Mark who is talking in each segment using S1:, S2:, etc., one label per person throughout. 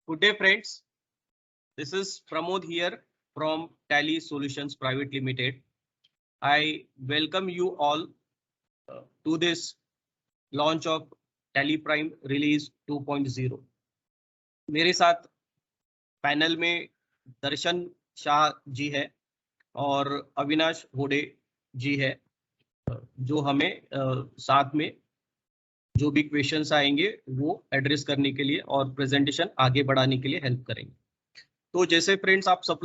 S1: Good day, friends. This is Pramod here from Tally Solutions Private Limited. I welcome you all to this launch of Tally Prime Release 2.0. मेरे साथ panel में दर्शन शाह जी है और अविनाश होडे जी है, जो हमें साथ में जो भी क्वेश्चंस आएंगे वो एड्रेस करने के लिए और प्रेजेंटेशन आगे बढ़ाने के लिए हेल्प करेंगे। तो जैसे फ्रेंड्स आप सब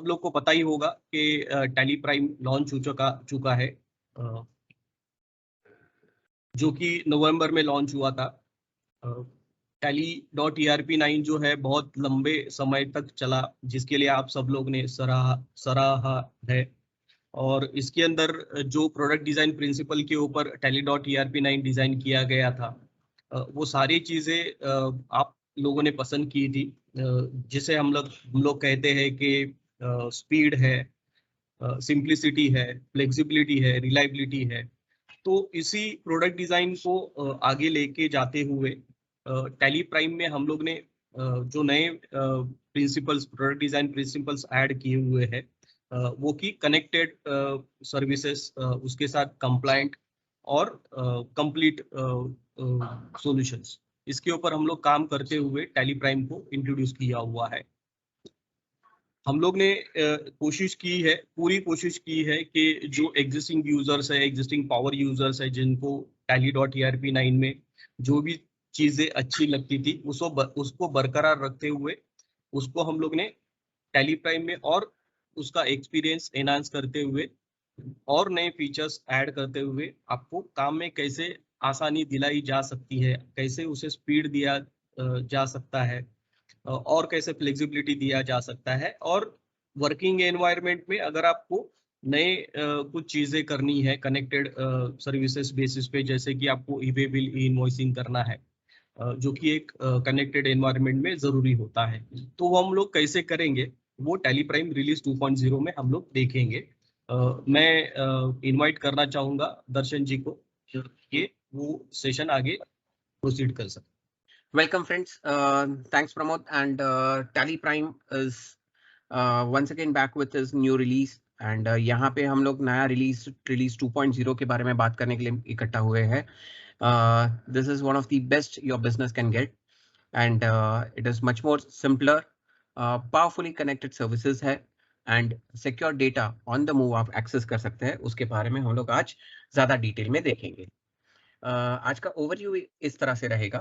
S1: लोग को पता ही होगा कि टैली प्राइम लॉन्च हो चुका है, जो कि नवंबर में लॉन्च हुआ था। Tally.ERP9 जो है बहुत लंबे समय तक चला, जिसके लिए आप सब लोग ने सराहा है। और इसके अंदर जो प्रोडक्ट डिजाइन प्रिंसिपल के ऊपर Tally.ERP9 डिजाइन किया गया था, वो सारी चीजें आप लोगों ने पसंद की थी, जिसे हम लोग कहते हैं कि स्पीड है, सिंप्लिसिटी है, फ्लेक्सिबिलिटी है, रिलायबिलिटी है। तो इसी प्रोडक्ट डिजाइन को आगे लेके जाते हुए टैली प्राइम में हम लोग ने जो नए principles, product design principles add किए हुए हैं, वो की कनेक्टेड सर्विसेज, उसके साथ कंप्लायंट और कंप्लीट सॉल्यूशंस, इसके ऊपर हम लोग काम करते हुए टैली प्राइम को इंट्रोड्यूस किया हुआ है। हम लोग ने पूरी कोशिश की है कि जो एग्जिस्टिंग यूजर्स है, एग्जिस्टिंग पावर यूजर्स है, जिनको Tally.ERP9 में जो भी चीजें अच्छी लगती थी उसको बरकरार रखते हुए उसको हम लोग ने टैली प्राइम में और उसका एक्सपीरियंस एनहांस करते हुए और नए फीचर्स ऐड करते हुए आपको काम में कैसे आसानी दिलाई जा सकती है, कैसे उसे स्पीड दिया जा सकता है और कैसे फ्लेक्सिबिलिटी दिया जा सकता है। और वर्किंग एनवायरनमेंट में अगर आपको नए कुछ चीजें करनी है कनेक्टेड सर्विसेज बेसिस पे, जैसे कि आपको ई-वे बिल, ई इनवॉइसिंग करना है, जो कि एक कनेक्टेड एनवायरनमेंट में जरूरी होता है, तो वो हम लोग कैसे करेंगे वो टैली प्राइम रिलीज 2.0 में हम लोग देखेंगे। मैं इनवाइट करना चाहूंगा दर्शन जी को कि वो सेशन आगे प्रोसीड कर सके।
S2: Welcome friends, thanks Pramod, and Tally Prime is once again back with his new release, and यहाँ पे हम लोग नया रिलीज 2.0 के बारे में बात करने के लिए इकट्ठा हुए हैं। This is one of the best your business can get, and it is much more simpler, powerfully connected services है, and secure data on the move आप access कर सकते हैं। उसके बारे में हम लोग आज ज्यादा डिटेल में देखेंगे। आज का ओवरव्यू इस तरह से रहेगा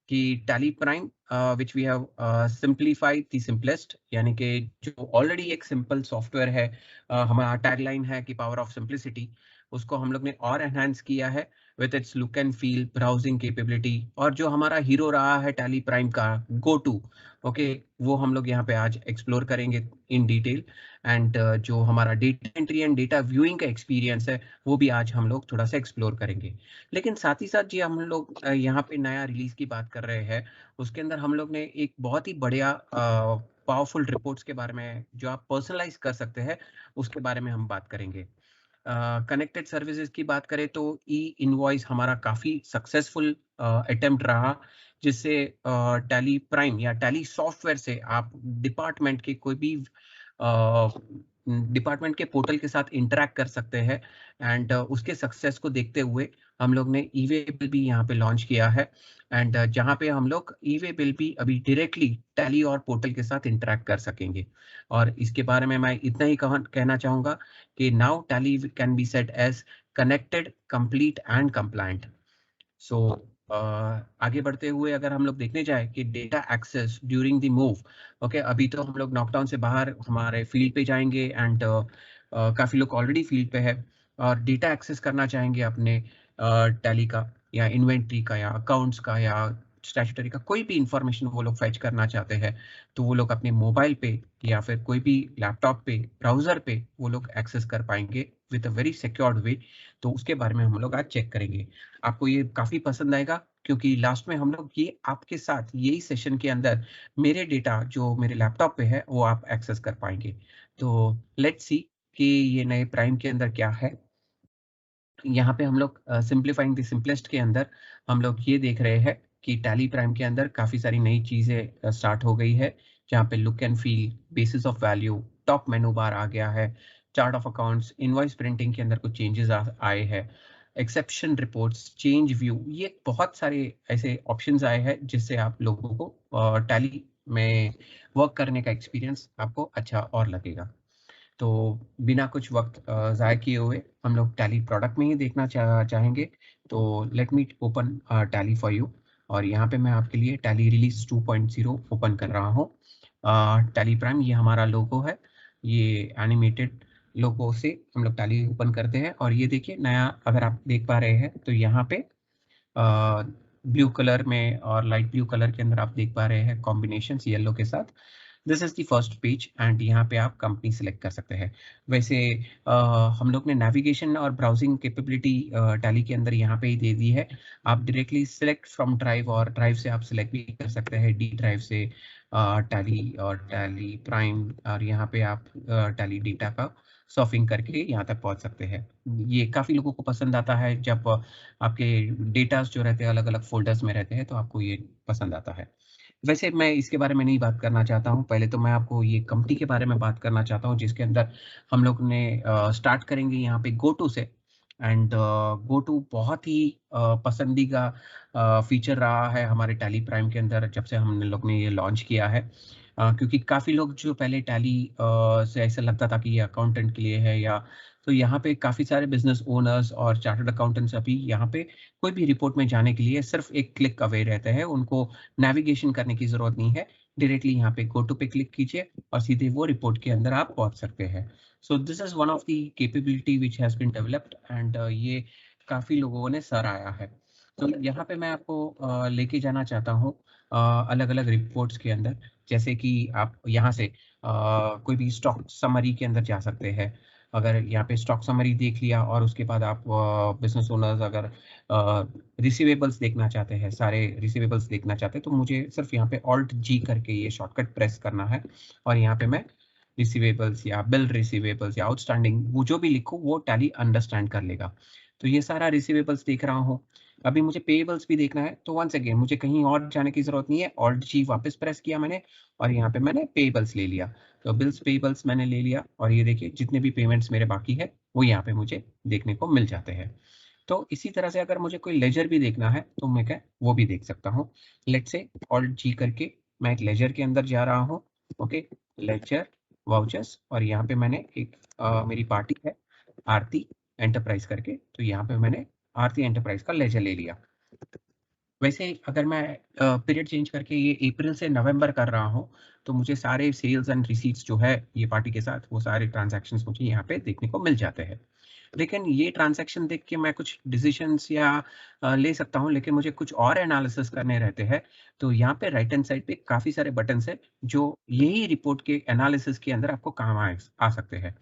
S2: कि Tally Prime which we have simplified the simplest, यानी कि जो ऑलरेडी एक सिंपल सॉफ्टवेयर है, हमारा टैगलाइन है कि पावर ऑफ सिंप्लिसिटी, उसको हम लोग ने और एनहांस किया है with its look and feel, browsing capability, और जो हमारा हीरो रहा है टैली प्राइम का गो टू, ओके, वो हम लोग यहाँ पे आज एक्सप्लोर करेंगे इन डिटेल। एंड जो हमारा data entry and data viewing का एक्सपीरियंस है वो भी आज हम लोग थोड़ा सा एक्सप्लोर करेंगे। लेकिन साथ ही साथ जी हम लोग यहाँ पे नया रिलीज की बात कर रहे हैं, उसके अंदर हम लोग ने एक बहुत ही बढ़िया पावरफुल रिपोर्ट्स के बारे में, जो आप पर्सनलाइज कर सकते हैं, उसके बारे में हम बात करेंगे। कनेक्टेड सर्विसेज की बात करें तो ई इनवॉइस हमारा काफी सक्सेसफुल अटेम्प्ट रहा, जिससे टैली प्राइम या टैली सॉफ्टवेयर से आप डिपार्टमेंट के कोई भी डिपार्टमेंट के पोर्टल के साथ इंटरैक्ट कर सकते हैं। एंड उसके सक्सेस को देखते हुए हम लोग ने ई-वे बिल भी यहाँ पे लॉन्च किया है, एंड जहाँ पे हम लोग ई-वे बिल भी अभी डायरेक्टली टैली और पोर्टल के साथ इंटरैक्ट कर सकेंगे। और इसके बारे में मैं इतना ही कहना चाहूँगा कि now Tally can be said as connected, complete and compliant. So आगे बढ़ते हुए अगर हम लोग देखने जाए कि data access during the move, okay, अभी तो हम लोग नॉकडाउन से बाहर हमारे फील्ड पे जाएंगे, एंड काफ़ी लोग ऑलरेडी फील्ड पे है और डेटा एक्सेस करना चाहेंगे अपने टैली का या इन्वेंट्री का या अकाउंट्स का या स्टैट्यूटरी का, कोई भी इंफॉर्मेशन वो लोग फैच करना चाहते हैं, तो वो लोग अपने मोबाइल पे या फिर कोई भी लैपटॉप पे, ब्राउजर पे वो लोग एक्सेस कर पाएंगे विद अ वेरी सिक्योर्ड वे। तो उसके बारे में हम लोग आज चेक करेंगे। आपको ये काफ़ी पसंद आएगा, क्योंकि लास्ट में हम लोग ये आपके साथ यही सेशन के अंदर मेरे डेटा जो मेरे लैपटॉप पे है वो आप एक्सेस कर पाएंगे। तो लेट्स सी कि ये नए प्राइम के अंदर क्या है। यहाँ पे हम लोग सिंप्लीफाइंग द सिंपलेस्ट के अंदर हम लोग ये देख रहे हैं कि टैली प्राइम के अंदर काफ़ी सारी नई चीज़ें स्टार्ट हो गई है, जहाँ पे look and feel, basis of value, top menu bar आ गया है, chart of accounts, invoice printing के अंदर कुछ चेंजेस आए हैं, एक्सेप्शन रिपोर्ट्स, चेंज व्यू, ये बहुत सारे ऐसे ऑप्शंस आए हैं जिससे आप लोगों को टैली में वर्क करने का एक्सपीरियंस आपको अच्छा और लगेगा। तो बिना कुछ वक्त ज़ाया किए हुए हम लोग टैली प्रोडक्ट में ही देखना चाहेंगे। तो let me open tally for you, और यहाँ पे मैं आपके लिए टैली रिलीज 2.0 ओपन कर रहा हूँ। टैली प्राइम ये हमारा लोगो है, ये एनिमेटेड लोगो से हम लोग टैली ओपन करते हैं। और ये देखिए नया, अगर आप देख पा रहे हैं तो यहाँ पे ब्लू कलर में और लाइट ब्लू कलर के अंदर आप देख पा रहे हैं कॉम्बिनेशन येलो के साथ। This is the first page and यहाँ पे आप कंपनी सिलेक्ट कर सकते हैं। वैसे हम लोग ने नेविगेशन और ब्राउजिंग कैपेबिलिटी टैली के अंदर यहाँ पे ही दे दी है। आप डायरेक्टली सिलेक्ट फ्रॉम ड्राइव, और ड्राइव से आप सिलेक्ट भी कर सकते हैं, डी ड्राइव से टैली और टैली प्राइम, और यहाँ पे आप टैली डेटा का सर्फिंग करके यहाँ तक पहुँच सकते हैं। ये काफ़ी लोगों को पसंद आता है, जब आपके डेटास जो रहते हैं अलग अलग फोल्डर्स में रहते हैं तो आपको ये पसंद आता है। वैसे मैं इसके बारे में नहीं बात करना चाहता हूँ, पहले तो मैं आपको ये कंपनी के बारे में बात करना चाहता हूँ, जिसके अंदर हम लोग ने स्टार्ट करेंगे यहाँ पे GoTo से। एंड GoTo बहुत ही पसंदीदा फीचर रहा है हमारे टैली प्राइम के अंदर जब से हम लोग ने ये लॉन्च किया है। क्योंकि काफ़ी लोग जो पहले टैली से ऐसा लगता था कि ये अकाउंटेंट के लिए है, या तो यहाँ पे काफ़ी सारे बिजनेस ओनर्स और चार्टर्ड अकाउंटेंट्स अभी यहाँ पे कोई भी रिपोर्ट में जाने के लिए सिर्फ एक क्लिक अवे रहते हैं, उनको नेविगेशन करने की ज़रूरत नहीं है। डायरेक्टली यहाँ पे GoTo पे क्लिक कीजिए और सीधे वो रिपोर्ट के अंदर आप पहुँच सकते हैं। So this is one of the capability which has been developed, and ये काफ़ी लोगों ने सराहा है। तो यहाँ पे मैं आपको लेके जाना चाहता हूँ अलग-अलग रिपोर्ट्स के अंदर, जैसे कि आप यहाँ से कोई भी स्टॉक समरी के अंदर जा सकते हैं। अगर यहाँ पे स्टॉक समरी देख लिया और उसके बाद आप बिजनेस ओनर्स अगर रिसीवेबल्स देखना चाहते हैं, सारे रिसीवेबल्स देखना चाहते हैं, तो मुझे सिर्फ यहाँ पे ऑल्ट जी करके ये शॉर्टकट प्रेस करना है, और यहाँ पे मैं रिसीवेबल्स या बिल रिसीवेबल्स या आउटस्टैंडिंग वो जो भी लिखूँ वो टैली अंडरस्टैंड कर लेगा। तो ये सारा रिसीवेबल्स देख रहा हूँ। अभी मुझे पेएबल्स भी देखना है, तो वंस अगेन मुझे कहीं और जाने की ज़रूरत नहीं है, ऑल्ट जी वापस प्रेस किया मैंने और यहाँ पे मैंने पेएबल्स ले लिया। तो बिल्स पेएबल्स मैंने ले लिया, और ये देखिए जितने भी पेमेंट्स मेरे बाकी है वो यहाँ पे मुझे देखने को मिल जाते हैं। तो इसी तरह से अगर मुझे कोई लेजर भी देखना है तो मैं क्या वो भी देख सकता हूँ। लेट्स से ऑल्ट जी करके मैं एक लेजर के अंदर जा रहा हूँ। ओके, लेजर वाउचर्स, और यहाँ पे मैंने एक मेरी पार्टी है आरती एंटरप्राइज करके, तो यहाँ पे मैंने आरती एंटरप्राइज का लेजर ले लिया। वैसे अगर मैं पीरियड चेंज करके ये अप्रैल से नवंबर कर रहा हूँ, तो मुझे सारे सेल्स एंड रिसीट्स जो है ये पार्टी के साथ, वो सारे ट्रांजैक्शंस मुझे यहाँ पे देखने को मिल जाते हैं। लेकिन ये ट्रांजैक्शन देख के मैं कुछ डिसीजंस या ले सकता हूँ, लेकिन मुझे कुछ और एनालिसिस करने रहते हैं। तो यहाँ पे राइट हैंड साइड पे काफ़ी सारे बटन्स हैं जो यही रिपोर्ट के एनालिसिस के अंदर आपको काम आ सकते हैं।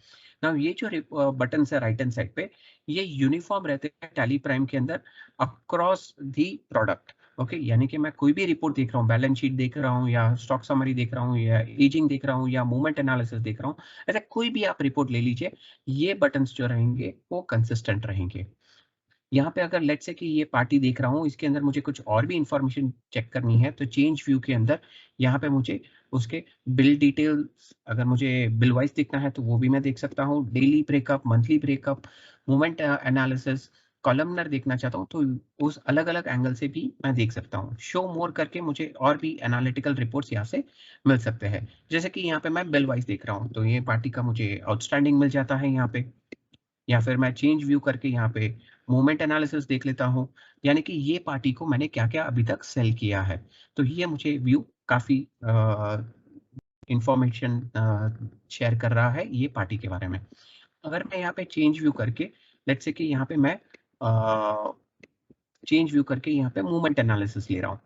S2: नाउ ये जो बटन्स है राइट हैंड साइड पे, ये यूनिफॉर्म रहते हैं टैली प्राइम के अंदर अक्रॉस दी प्रोडक्ट। ओके, यानी कि मैं कोई भी रिपोर्ट देख रहा हूँ, बैलेंस शीट देख रहा हूँ, या स्टॉक समरी देख रहा हूँ, या एजिंग देख रहा हूँ, या मूवमेंट एनालिसिस देख रहा हूँ, ऐसा कोई भी आप रिपोर्ट ले लीजिए, ये बटन्स जो रहेंगे वो कंसिस्टेंट रहेंगे। यहाँ पे अगर लेट्स से कि ये पार्टी देख रहा हूँ, इसके अंदर मुझे कुछ और भी इंफॉर्मेशन चेक करनी है, तो चेंज व्यू के अंदर यहाँ पे मुझे उसके बिल डिटेल्स, अगर मुझे बिल वाइज देखना है तो वो भी मैं देख सकता हूँ। Daily breakup, monthly breakup, movement analysis, columnar देखना चाहता हूँ तो उस अलग-अलग एंगल से भी मैं देख सकता हूँ। शो मोर करके मुझे और भी एनालिटिकल रिपोर्ट्स यहाँ से मिल सकते हैं। जैसे कि यहाँ पे मैं बिल वाइज देख रहा हूँ, तो ये पार्टी का मुझे आउटस्टैंडिंग मिल जाता है यहाँ पे, या फिर मैं चेंज व्यू करके यहाँ पे मूवमेंट एनालिसिस देख लेता हूँ, यानी कि ये पार्टी को मैंने क्या-क्या अभी तक सेल किया है। तो ये मुझे व्यू काफ़ी इंफॉर्मेशन शेयर कर रहा है ये पार्टी के बारे में। अगर मैं यहाँ पे चेंज व्यू करके लेट्स से कि यहाँ पे मैं चेंज व्यू करके यहाँ पे मूवमेंट एनालिसिस ले रहा हूँ,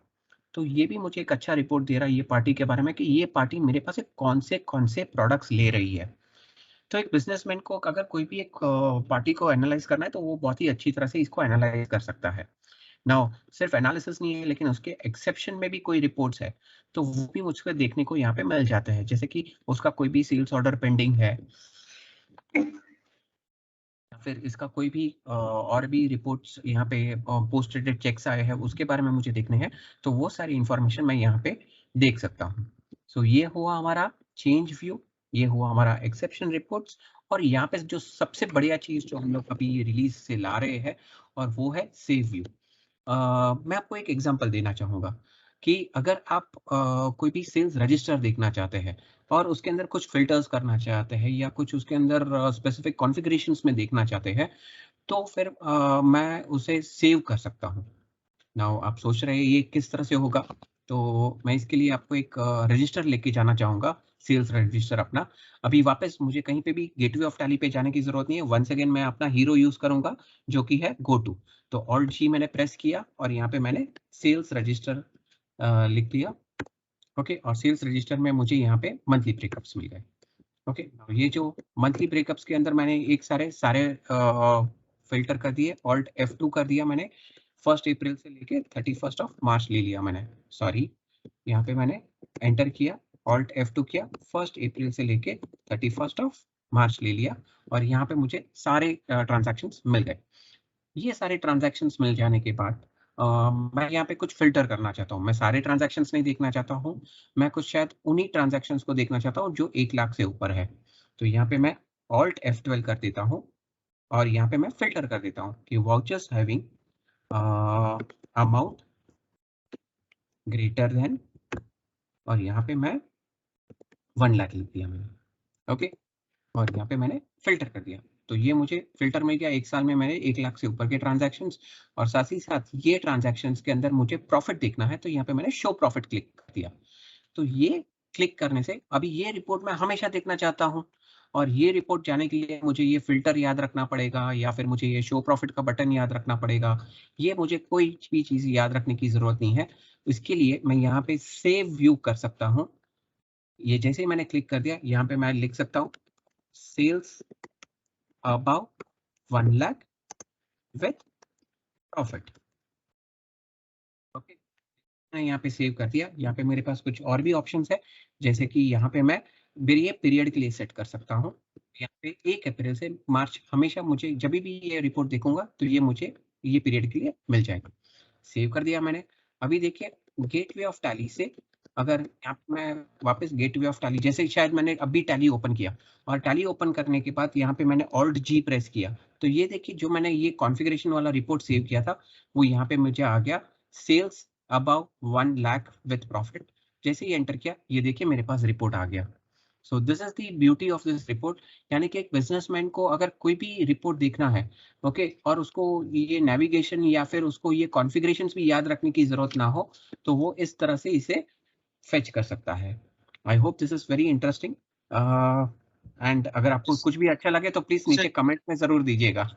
S2: तो ये भी मुझे एक अच्छा रिपोर्ट दे रहा है ये पार्टी के बारे में कि ये पार्टी मेरे पास से कौन से प्रोडक्ट्स ले रही है। तो एक बिजनेसमैन को अगर कोई भी एक पार्टी को एनालाइज करना है तो वो बहुत ही अच्छी तरह से इसको एनालाइज कर सकता है। नाउ सिर्फ एनालिसिस नहीं है, लेकिन उसके एक्सेप्शन में भी कोई रिपोर्ट्स है तो वो भी मुझको देखने को यहाँ पे मिल जाते हैं। जैसे कि उसका कोई भी सेल्स ऑर्डर पेंडिंग है, फिर इसका कोई भी और भी रिपोर्ट्स यहाँ पे पोस्ट डेटेड चेक्स आए हैं उसके बारे में मुझे देखने हैं, तो वो सारी इंफॉर्मेशन मैं यहाँ पे देख सकता हूँ। सो ये हुआ हमारा चेंज व्यू, ये हुआ हमारा एक्सेप्शन रिपोर्ट्स, और यहाँ पे जो सबसे बढ़िया चीज जो हम लोग अभी रिलीज से ला रहे हैं और वो है सेव व्यू। मैं आपको एक एग्जांपल देना चाहूँगा कि अगर आप कोई भी सेल्स रजिस्टर देखना चाहते हैं और उसके अंदर कुछ फिल्टर्स करना चाहते हैं या कुछ उसके अंदर स्पेसिफिक कॉन्फ़िगरेशंस में देखना चाहते हैं, तो फिर मैं उसे सेव कर सकता हूँ। नाउ आप सोच रहे हैं ये किस तरह से होगा? तो मैं इसके लिए आपको एक रजिस्टर लेके जाना चाहूँगा, सेल्स रजिस्टर अपना। अभी वापस मुझे कहीं पे भी गेटवे ऑफ टैली पे जाने की ज़रूरत नहीं है। वंस अगेन मैं अपना हीरो यूज़ करूँगा जो कि है गो टू। तो ऑल्ट जी मैंने प्रेस किया और यहाँ पे मैंने सेल्स रजिस्टर लिख दिया। ओके, और सेल्स रजिस्टर में मुझे यहाँ पे मंथली ब्रेकअप्स मिल गए। ओके, ये जो मंथली ब्रेकअप्स के अंदर मैंने एक सारे फिल्टर कर दिए, ऑल्ट F2 कर दिया मैंने। 1 अप्रैल से लेके 31 मार्च ले लिया मैंने, सॉरी यहाँ पे मैंने एंटर किया, ऑल्ट F2 किया, 1 अप्रैल से लेके 31 मार्च ले लिया, और यहाँ पे मुझे सारे ट्रांजैक्शंस मिल गए। ये सारे ट्रांजैक्शंस मिल जाने के बाद मैं यहाँ पे कुछ फिल्टर करना चाहता हूँ। मैं सारे ट्रांजैक्शंस नहीं देखना चाहता हूँ, मैं कुछ शायद उन्हीं ट्रांजैक्शंस को देखना चाहता हूँ जो 1 लाख से ऊपर है। तो यहाँ पे मैं ऑल्ट F12 कर देता हूँ और यहाँ पे मैं फिल्टर कर देता हूँ कि vouchers having amount greater than, और यहाँ पे मैं 1 लाख लिख दिया मैंने। ओके, और यहाँ पे मैंने फिल्टर कर दिया, तो ये मुझे फिल्टर मिल गया। 1 साल में मैंने 1 लाख से ऊपर के ट्रांजैक्शंस, और साथ ही साथ ये ट्रांजैक्शंस के अंदर मुझे प्रॉफिट देखना है, तो यहाँ पे मैंने शो प्रॉफिट क्लिक कर दिया। तो ये क्लिक करने से अभी ये रिपोर्ट मैं हमेशा देखना चाहता हूँ, और ये रिपोर्ट जाने के लिए मुझे ये फिल्टर याद रखना पड़ेगा या फिर मुझे ये शो प्रॉफिट का बटन याद रखना पड़ेगा। ये मुझे कोई भी चीज़ याद रखने की ज़रूरत नहीं है। इसके लिए मैं यहाँ पे सेव व्यू कर सकता हूँ। ये जैसे ही मैंने क्लिक कर दिया, यहाँ पे मैं लिख सकता हूँ sales above 1 lakh with profit. Okay, मैं यहाँ पे सेव कर दिया। यहाँ पे मेरे पास कुछ और भी ऑप्शंस है, जैसे कि यहाँ पे मैं ये पीरियड के लिए सेट कर सकता हूँ। यहाँ पे 1 अप्रैल से मार्च, हमेशा मुझे जब भी ये रिपोर्ट देखूंगा तो ये मुझे ये पीरियड के लिए मिल जाएगा। सेव कर दिया मैंने। अभी देखिए गेटवे ऑफ टैली से, अगर यहाँ पे मैं वापस गेटवे ऑफ टैली, जैसे शायद मैंने अभी टैली ओपन किया और टैली ओपन करने के बाद यहाँ पे मैंने ऑल्ट जी प्रेस किया, तो ये देखिए जो मैंने ये कॉन्फ़िगरेशन वाला रिपोर्ट सेव किया था वो यहाँ पे मुझे आ गया, sales above 1 lakh with profit. जैसे ही एंटर किया, ये देखिए मेरे पास रिपोर्ट आ गया। सो this is the beauty of this report, यानी कि एक बिजनेसमैन को अगर कोई भी रिपोर्ट देखना है, ओके, और उसको ये नेविगेशन या फिर उसको ये कॉन्फ़िगरेशंस भी याद रखने की जरूरत ना हो, तो वो इस तरह से इसे फेच कर सकता है। आई hope this is very interesting, and अगर आपको कुछ भी अच्छा लगे तो प्लीज नीचे कमेंट में जरूर दीजिएगा।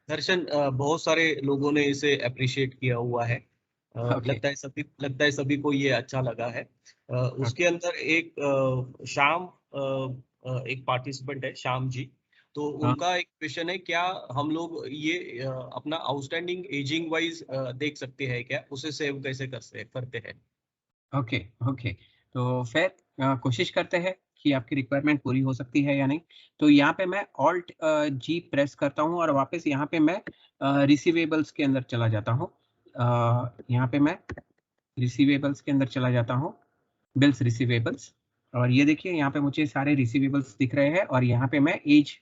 S1: दर्शन, बहुत सारे लोगों ने इसे अप्रिशिएट किया हुआ है। लगता है सभी को ये अच्छा लगा है। उसके अंदर एक श्याम, एक पार्टिसिपेंट है श्याम जी, तो उनका एक क्वेश्चन है, क्या हम लोग ये अपना आउटस्टैंडिंग एजिंग वाइज देख सकते हैं क्या, उसे सेव कैसे करते हैं?
S2: ओके ओके, तो फिर कोशिश करते हैं कि आपकी रिक्वायरमेंट पूरी हो सकती है या नहीं। तो यहाँ पे मैं ऑल्ट जी प्रेस करता हूँ और वापस यहाँ पे मैं रिसीवेबल्स के अंदर चला जाता हूँ। यहाँ पे मैं रिसीवेबल्स के अंदर चला जाता हूँ, बिल्स रिसीवेबल्स, और ये देखिए यहाँ पे मुझे सारे रिसीवेबल्स दिख रहे हैं, और यहाँ पे मैं एज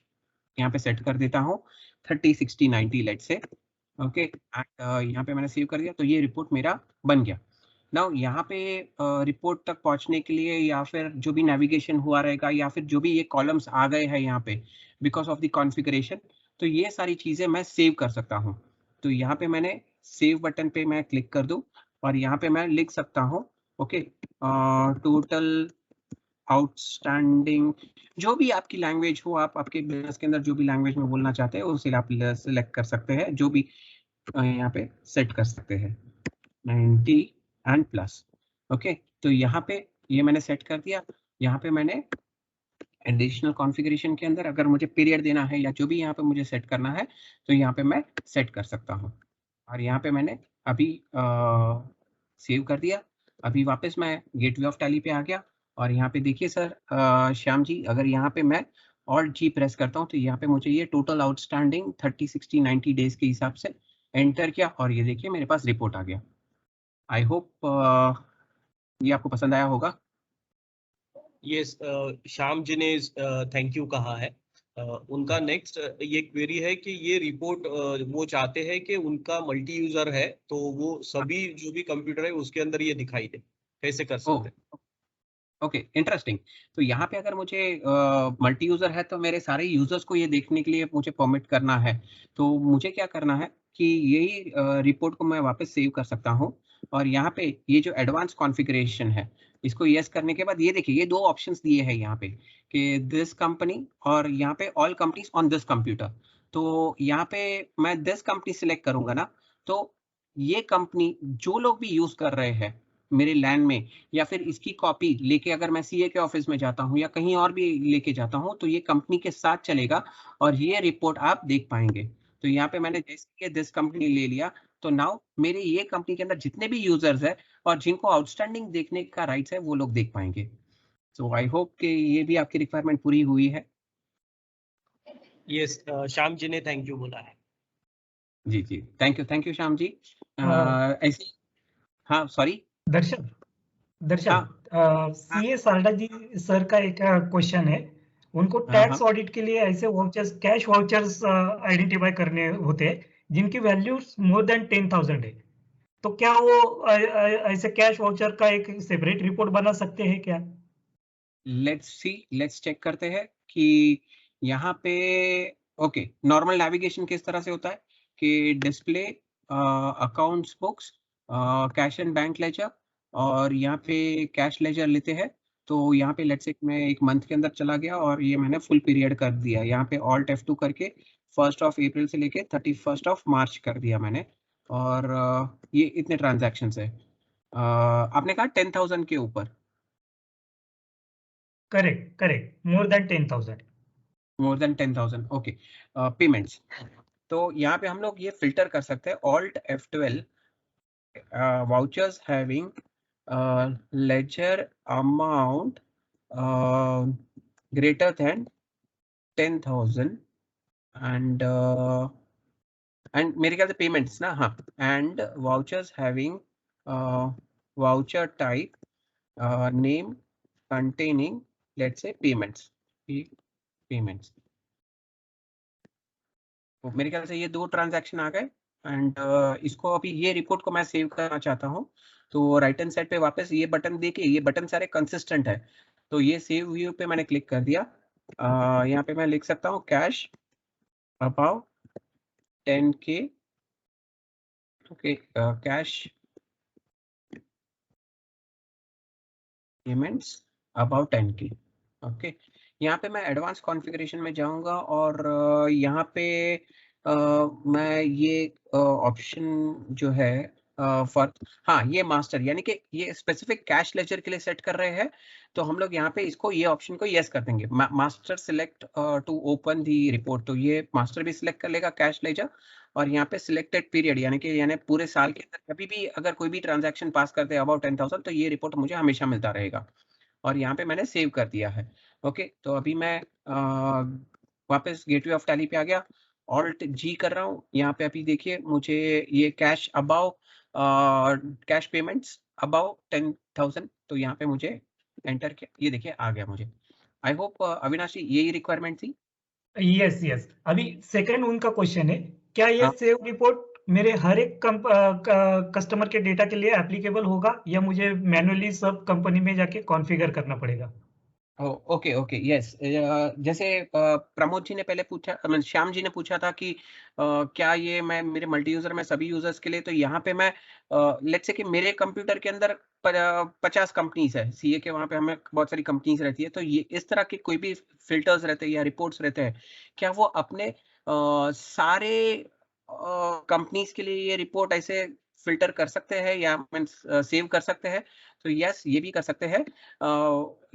S2: यहाँ पे सेट कर देता हूँ 30, 60, 90 लेट से। ओके, एंड यहाँ पे मैंने सेव कर दिया, तो ये रिपोर्ट मेरा बन गया। नाउ यहाँ पे रिपोर्ट तक पहुँचने के लिए या फिर जो भी नेविगेशन हुआ रहेगा या फिर जो भी ये कॉलम्स आ गए हैं यहाँ पे बिकॉज ऑफ द कॉन्फ़िगरेशन, तो ये सारी चीज़ें मैं सेव कर सकता हूँ। तो यहाँ पे मैंने सेव बटन पे मैं क्लिक कर दूँ और यहाँ पे मैं लिख सकता हूँ, ओके, टोटल आउटस्टैंडिंग, जो भी आपकी लैंग्वेज हो, आप आपके बिजनेस के अंदर जो भी लैंग्वेज में बोलना चाहते हैं उसे आप सिलेक्ट कर सकते हैं, जो भी यहाँ पे सेट कर सकते हैं 90 एंड प्लस। ओके, तो यहाँ पे ये मैंने सेट कर दिया। यहाँ पे मैंने एडिशनल कॉन्फ़िगरेशन के अंदर अगर मुझे पीरियड देना है या जो भी यहाँ पे मुझे सेट करना है तो यहाँ पे मैं सेट कर सकता हूँ, और यहाँ पे मैंने अभी सेव कर दिया। अभी वापस मैं गेटवे ऑफ टैली पे आ गया और यहाँ पे देखिए सर, श्याम जी, अगर यहाँ पे मैं ऑल्ट जी प्रेस करता हूँ तो यहाँ पे मुझे ये टोटल आउटस्टैंडिंग 30, 60, 90 डेज के हिसाब से एंटर किया और ये देखिए मेरे पास रिपोर्ट आ गया। आई होप ये आपको पसंद आया होगा।
S1: ये श्याम जी ने थैंक यू कहा है। उनका नेक्स्ट ये क्वेरी है कि ये रिपोर्ट वो चाहते हैं कि उनका मल्टी यूजर है तो वो सभी जो भी कंप्यूटर है उसके अंदर ये दिखाई दे, कैसे कर सकते हैं?
S2: Okay, interesting. तो यहाँ पे अगर मुझे मल्टी यूजर है तो मेरे सारे यूजर्स को ये देखने के लिए मुझे परमिट करना है। तो मुझे क्या करना है कि यही रिपोर्ट को मैं वापस सेव कर सकता हूँ और यहाँ पे ये जो एडवांस कॉन्फ़िगरेशन है इसको यस करने के बाद ये देखिए ये दो ऑप्शंस दिए हैं यहाँ पे कि दिस कंपनी और यहाँ पे all companies on this computer. तो यहाँ पे मैं दिस कंपनी सिलेक्ट करूंगा ना, तो ये कंपनी जो लोग भी यूज कर रहे हैं मेरे लैन में या फिर इसकी कॉपी लेके अगर मैं सीए के ऑफिस में जाता हूँ या कहीं और भी लेके जाता हूँ तो ये कंपनी के साथ चलेगा और ये रिपोर्ट आप देख पाएंगे। तो यहाँ पे मैंने जैसे दिस कंपनी ले लिया तो नाउ मेरे ये कंपनी के अंदर जितने भी यूजर्स है और जिनको आउटस्टैंडिंग देखने का राइट्स है वो लोग देख पाएंगे। सो आई होप कि ये भी आपकी रिक्वायरमेंट पूरी हुई है।
S1: यस, श्याम जी ने थैंक यू बोला है।
S2: जी जी, थैंक यू श्याम जी। ऐसे हाँ सॉरी
S3: दर्शन दर्शन
S2: हाँ
S3: सीए सारदा जी सर का एक क्वेश्चन है। उनको
S2: हाँ
S3: टैक्स
S2: हाँ
S3: ऑडिट के लिए ऐसे वाउचर्स, कैश वाउचर्स आइडेंटिफाई करने होते हैं जिनकी वैल्यू मोर देन 10,000 है। तो क्या वो ऐसे कैश वाउचर का एक सेपरेट रिपोर्ट बना सकते हैं क्या?
S2: लेट्स चेक करते हैं कि यहाँ पे ओके नॉर्मल नेविगेशन किस तरह से होता है कि display accounts books cash and bank ledger और यहाँ पे कैश लेजर लेते हैं। तो यहाँ पे लेट्स से मैं एक मंथ के अंदर चला गया और ये मैंने फुल पीरियड कर दिया। यहाँ पे ऑल्ट F2 करके 1 अप्रैल से लेके 31 मार्च कर दिया मैंने और ये इतने ट्रांजैक्शन है। आपने कहा 10,000 के ऊपर।
S3: Correct, more than 10,000।
S2: More than 10,000 okay. Payments तो यहाँ पे हम लोग ये फिल्टर कर सकते हैं alt F12 vouchers having ledger amount greater than 10,000 and मेरे ख्याल से पेमेंट्स ना हाँ and vouchers having voucher type name containing let's say payments। तो मेरे ख्याल से ये दो ट्रांजैक्शन आ गए एंड इसको अभी ये रिपोर्ट को मैं सेव करना चाहता हूँ। तो राइट हैंड साइड पे वापस ये बटन देके ये बटन सारे कंसिस्टेंट है तो ये सेव व्यू पे मैंने क्लिक कर दिया। यहाँ पे मैं लिख सकता हूँ cash above 10K okay cash payments above 10K okay. यहाँ पे मैं एडवांस कॉन्फ़िगरेशन में जाऊंगा और यहाँ पे मैं ये ऑप्शन जो है फॉर हाँ ये मास्टर यानी कि ये स्पेसिफिक कैश लेजर के लिए सेट कर रहे हैं तो हम लोग यहाँ पे इसको ये ऑप्शन को यस कर देंगे। Master select to open the report तो ये मास्टर भी सिलेक्ट कर लेगा कैश लेजर और यहाँ पे सिलेक्टेड पीरियड यानी पूरे साल के अंदर कभी भी अगर कोई भी ट्रांजैक्शन पास करते हैं अबाउट 10,000 तो ये रिपोर्ट मुझे हमेशा मिलता रहेगा और यहाँ पे मैंने सेव कर दिया है। ओके तो अभी मैं वापस गेटवे ऑफ टैली पे आ गया ऑल्ट जी कर रहा हूँ। यहाँ पे अभी देखिए मुझे ये cash above cash payments above 10,000 तो यहाँ पे मुझे एंटर किया ये देखिए आ गया मुझे। आई होप अविनाश जी यही रिक्वायरमेंट थी।
S3: यस अभी सेकंड उनका क्वेश्चन है, क्या ये
S2: हाँ।
S3: सेव रिपोर्ट मेरे हर एक कस्टमर के डेटा के लिए एप्लीकेबल होगा या मुझे मैनुअली सब कंपनी में जाके कॉन्फ़िगर करना पड़ेगा?
S2: ओके ओके यस जैसे प्रमोद जी ने पहले पूछा श्याम जी ने पूछा था कि क्या ये मैं मेरे मल्टी यूजर में सभी यूजर्स के लिए तो यहाँ पे मैं लेट्स से कि मेरे कंप्यूटर के अंदर 50 कंपनीज है सीए के वहाँ पे हमें बहुत सारी कंपनीज रहती है तो ये इस तरह के कोई भी फिल्टर्स रहते हैं या रिपोर्ट्स रहते हैं क्या वो अपने सारे कंपनीज के लिए ये रिपोर्ट ऐसे फिल्टर कर सकते हैं या मीन्स सेव कर सकते हैं? तो यस ये भी कर सकते हैं।